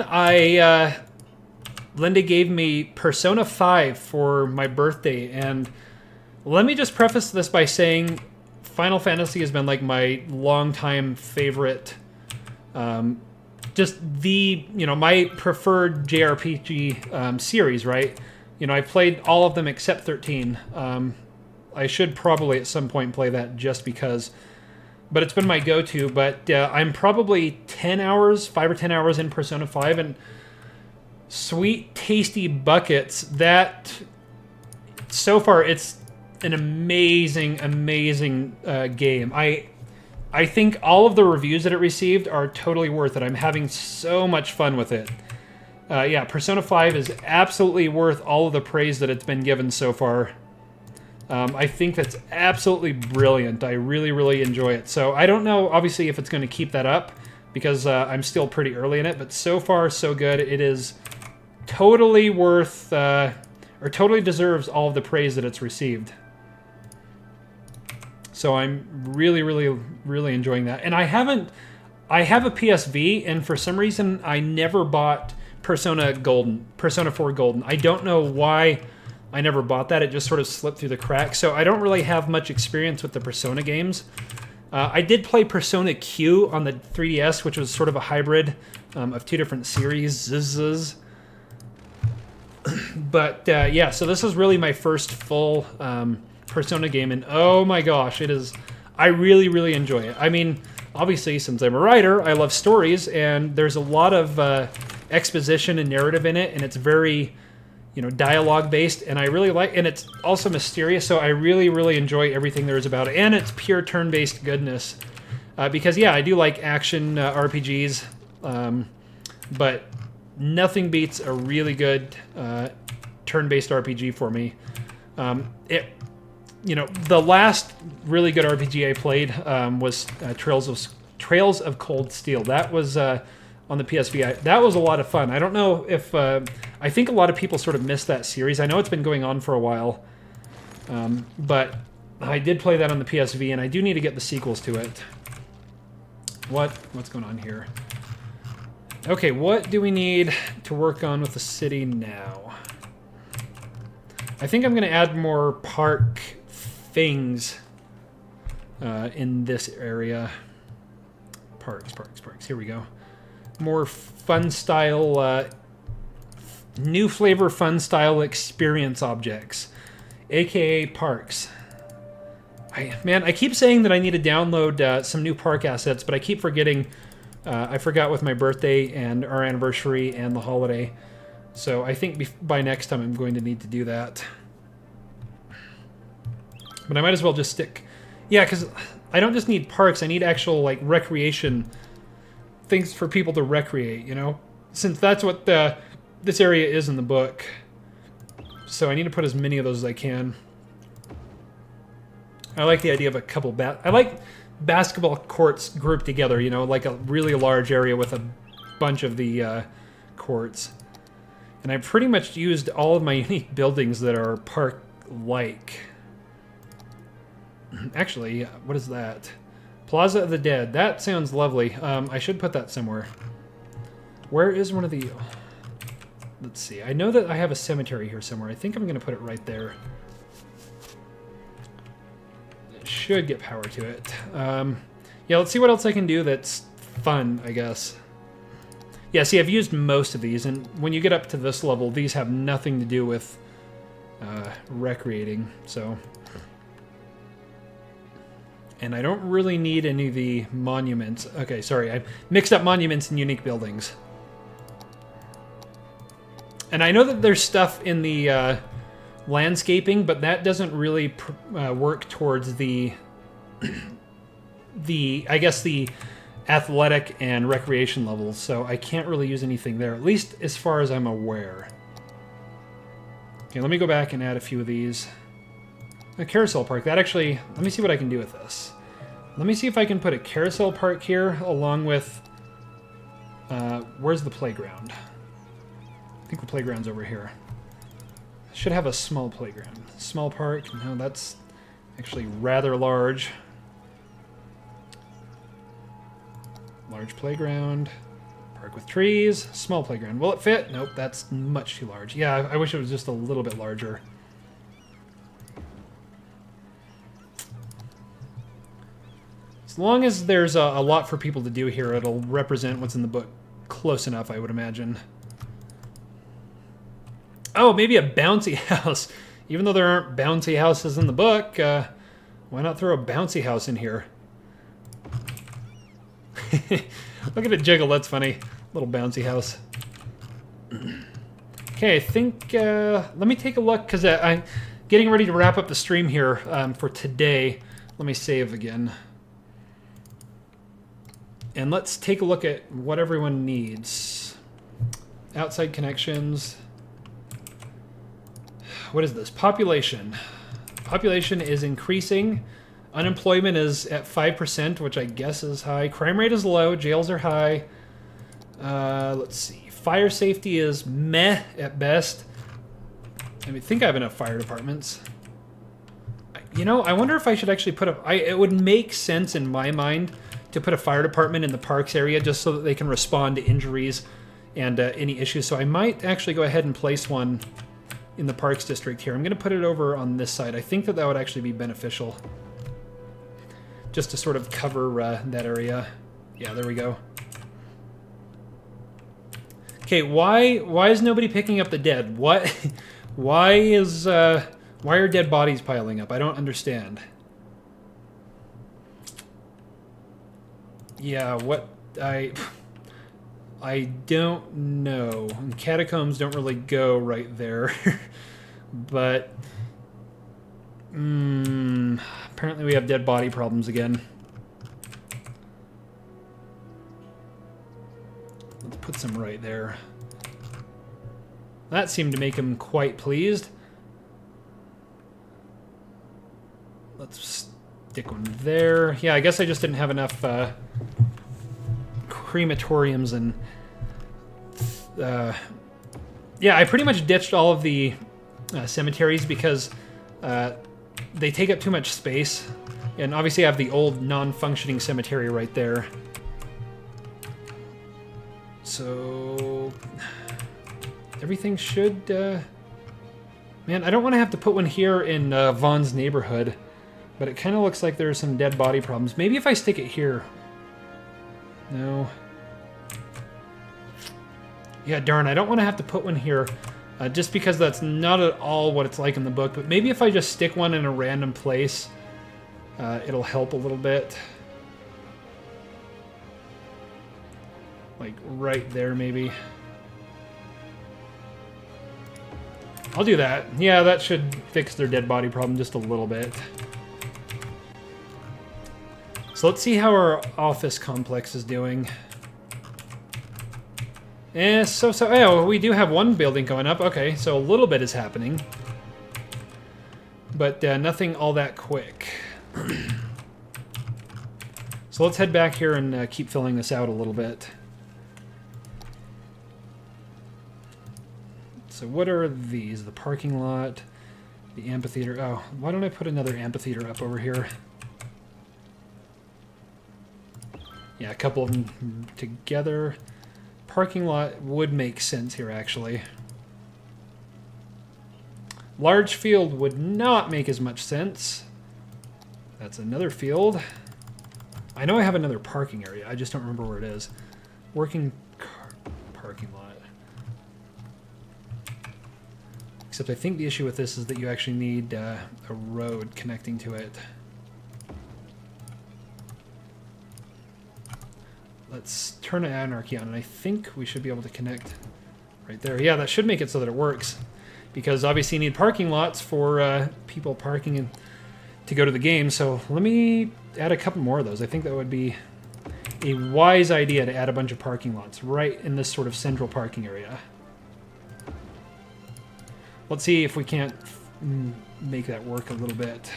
Linda gave me Persona 5 for my birthday, and let me just preface this by saying Final Fantasy has been like my longtime favorite, just the, my preferred JRPG series, right? I've played all of them except 13. I should probably at some point play that just because, but it's been my go-to. But I'm probably 5 or 10 hours in Persona 5, and sweet, tasty buckets, that so far it's an amazing, amazing game. I think all of the reviews that it received are totally worth it. I'm having so much fun with it. Yeah, Persona 5 is absolutely worth all of the praise that it's been given so far. I think that's absolutely brilliant. I really, really enjoy it. So I don't know, obviously, if it's going to keep that up, because I'm still pretty early in it, but so far, so good. It is totally worth, or totally deserves all of the praise that it's received. So I'm really, really, really enjoying that. And I have a PSV, and for some reason, I never bought Persona 4 Golden. I don't know why I never bought that. It just sort of slipped through the cracks. So I don't really have much experience with the Persona games. I did play Persona Q on the 3DS, which was sort of a hybrid of two different series. But yeah, so this is really my first full Persona game, and oh my gosh, it is. I really, really enjoy it. I mean, obviously, since I'm a writer, I love stories, and there's a lot of exposition and narrative in it, and it's very, you know, dialogue based, and I really like, and it's also mysterious, so I really enjoy everything there is about it, and it's pure turn-based goodness, because yeah, I do like action RPGs, but nothing beats a really good turn-based RPG for me. You know, the last really good RPG I played was Trails of Cold Steel. That was on the PSV. That was a lot of fun. I don't know if I think a lot of people sort of missed that series. I know it's been going on for a while, but I did play that on the PSV, and I do need to get the sequels to it. What's going on here? Okay, what do we need to work on with the city now? I think I'm going to add more park things in this area. Parks. Here we go. More fun style, new flavor fun style experience objects, aka parks. I keep saying that I need to download some new park assets, but I keep forgetting. I forgot with my birthday and our anniversary and the holiday. So I think by next time I'm going to need to do that. But I might as well just stick... Yeah, because I don't just need parks, I need actual, like, recreation things for people to recreate, you know? Since that's what this area is in the book. So I need to put as many of those as I can. I like the idea of a couple... I like basketball courts grouped together, you know, like a really large area with a bunch of the courts. And I've pretty much used all of my unique buildings that are park-like. Actually, what is that? Plaza of the Dead. That sounds lovely. I should put that somewhere. Where is one of the... Let's see. I know that I have a cemetery here somewhere. I think I'm going to put it right there. It should get power to it. Yeah, let's see what else I can do that's fun, I guess. Yeah, see, I've used most of these, and when you get up to this level, these have nothing to do with recreating, so... And I don't really need any of the monuments. Okay, sorry, I mixed up monuments and unique buildings. And I know that there's stuff in the landscaping, but that doesn't really work towards the I guess the athletic and recreation levels, so I can't really use anything there, at least as far as I'm aware. Okay, let me go back and add a few of these. A carousel park. That actually... Let me see what I can do with this. Let me see if I can put a carousel park here along with... where's the playground? I think the playground's over here. Should have a small playground. Small park. No, that's actually rather large. Large playground. Park with trees. Small playground. Will it fit? Nope, that's much too large. Yeah, I wish it was just a little bit larger. As long as there's a lot for people to do here, it'll represent what's in the book close enough, I would imagine. Oh, maybe a bouncy house. Even though there aren't bouncy houses in the book, why not throw a bouncy house in here? Look at it jiggle, that's funny. Little bouncy house. Okay, I think, let me take a look, because I'm getting ready to wrap up the stream here for today. Let me save again. And let's take a look at what everyone needs. Outside connections. What is this? Population. Population is increasing. Unemployment is at 5%, which I guess is high. Crime rate is low. Jails are high. Let's see. Fire safety is meh at best. I think I have enough fire departments. You know, I wonder if I should actually put a... it would make sense in my mind to put a fire department in the parks area just so that they can respond to injuries and any issues. So I might actually go ahead and place one in the parks district here. I'm going to put it over on this side. I think that that would actually be beneficial. Just to sort of cover that area. Yeah, there we go. Okay, why is nobody picking up the dead? What? Why are dead bodies piling up? I don't understand. Yeah, what I don't know. And catacombs don't really go right there. But apparently we have dead body problems again. Let's put some right there. That seemed to make him quite pleased. Let's stick one there. Yeah, I guess I just didn't have enough crematoriums and... yeah, I pretty much ditched all of the cemeteries because they take up too much space. And obviously I have the old non-functioning cemetery right there. So... everything should... man, I don't want to have to put one here in Vaughn's neighborhood. But it kind of looks like there's some dead body problems. Maybe if I stick it here. No. Yeah, darn, I don't want to have to put one here. Just because that's not at all what it's like in the book. But maybe if I just stick one in a random place, it'll help a little bit. Like right there, maybe. I'll do that. Yeah, that should fix their dead body problem just a little bit. So let's see how our office complex is doing. Oh, we do have one building going up. Okay, so a little bit is happening. But nothing all that quick. So let's head back here and keep filling this out a little bit. So what are these? The parking lot, the amphitheater. Oh, why don't I put another amphitheater up over here? Yeah, a couple of them together. Parking lot would make sense here, actually. Large field would not make as much sense. That's another field. I know I have another parking area. I just don't remember where it is. Working car parking lot. Except I think the issue with this is that you actually need a road connecting to it. Let's turn anarchy on, and I think we should be able to connect right there. Yeah, that should make it so that it works. Because obviously you need parking lots for people parking in, to go to the game. So let me add a couple more of those. I think that would be a wise idea to add a bunch of parking lots right in this sort of central parking area. Let's see if we can't make that work a little bit.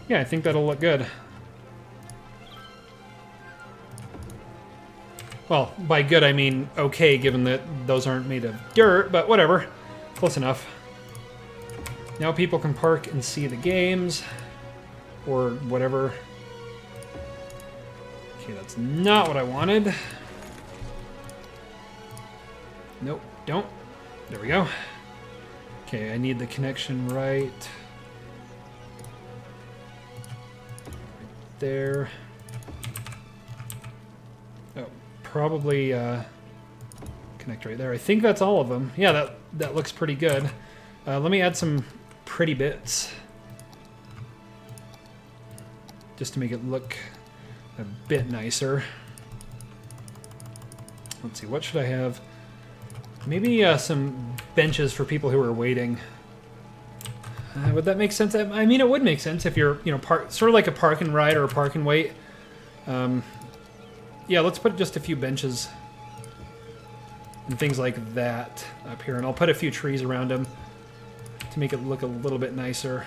Yeah, I think that'll look good. Well, by good I mean okay, given that those aren't made of dirt, but whatever. Close enough. Now people can park and see the games, or whatever. Okay, that's not what I wanted. Nope, don't. There we go. Okay, I need the connection right there. Oh, probably connect right there. I think that's all of them. Yeah, that looks pretty good. Let me add some pretty bits just to make it look a bit nicer. Let's see, what should I have? Maybe some benches for people who are waiting. Would that make sense? I mean, it would make sense if you're, you know, sort of like a park and ride or a park and wait. Yeah, let's put just a few benches and things like that up here. And I'll put a few trees around them to make it look a little bit nicer.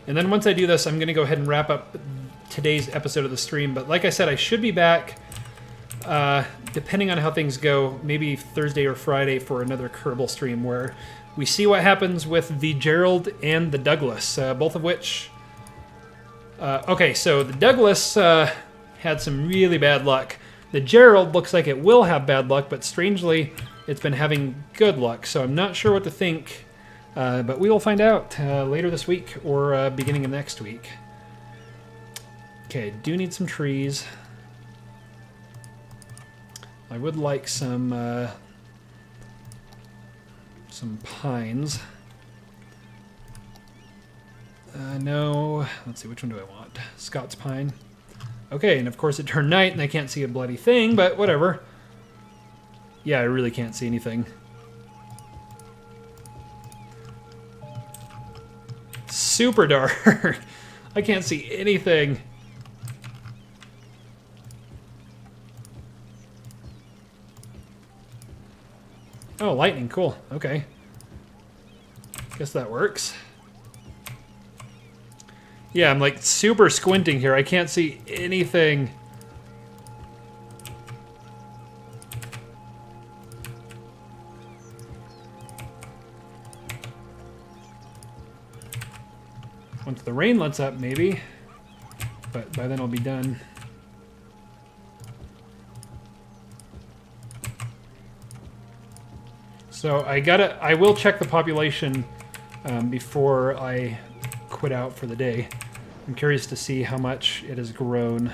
And then once I do this, I'm going to go ahead and wrap up today's episode of the stream. But like I said, I should be back, depending on how things go, maybe Thursday or Friday for another Kerbal stream where we see what happens with the Gerald and the Douglas, both of which... okay, so the Douglas had some really bad luck. The Gerald looks like it will have bad luck, but strangely, it's been having good luck. So I'm not sure what to think, but we will find out later this week or beginning of next week. Okay, I do need some trees. I would like some pines. No. Let's see, which one do I want? Scots Pine. Okay, and of course it turned night and I can't see a bloody thing, but whatever. Yeah, I really can't see anything. Super dark. I can't see anything. Oh, lightning, cool. Okay. Guess that works. Yeah, I'm like super squinting here. I can't see anything. Once the rain lets up, maybe. But by then I'll be done. So I will check the population before I quit out for the day. I'm curious to see how much it has grown.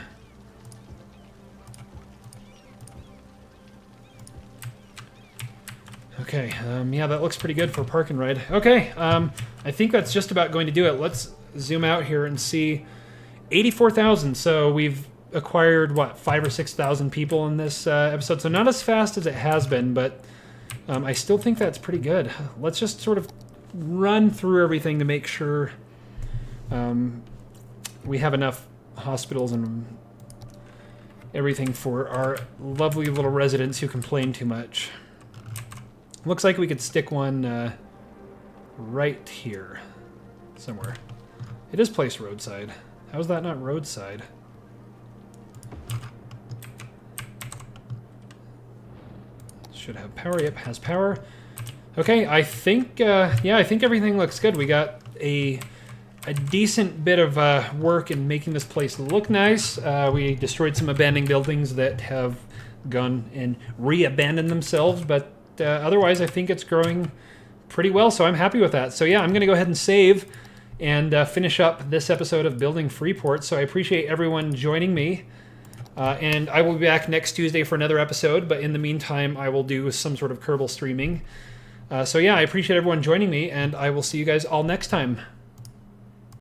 Okay, yeah, that looks pretty good for park and ride. Okay, I think that's just about going to do it. Let's zoom out here and see 84,000. So we've acquired, what, 5,000 or 6,000 people in this episode. So not as fast as it has been, but I still think that's pretty good. Let's just sort of run through everything to make sure we have enough hospitals and everything for our lovely little residents who complain too much. Looks like we could stick one right here somewhere. It is placed roadside. How is that not roadside? Should have power. Yep, has power. Okay, I think yeah, I think everything looks good. We got a decent bit of work in making this place look nice. We destroyed some abandoned buildings that have gone and re-abandoned themselves, but otherwise I think it's growing pretty well, so I'm happy with that. So yeah, I'm going to go ahead and save and finish up this episode of Building FreePort. So I appreciate everyone joining me. And I will be back next Tuesday for another episode, but in the meantime, I will do some sort of Kerbal streaming. So yeah, I appreciate everyone joining me, and I will see you guys all next time.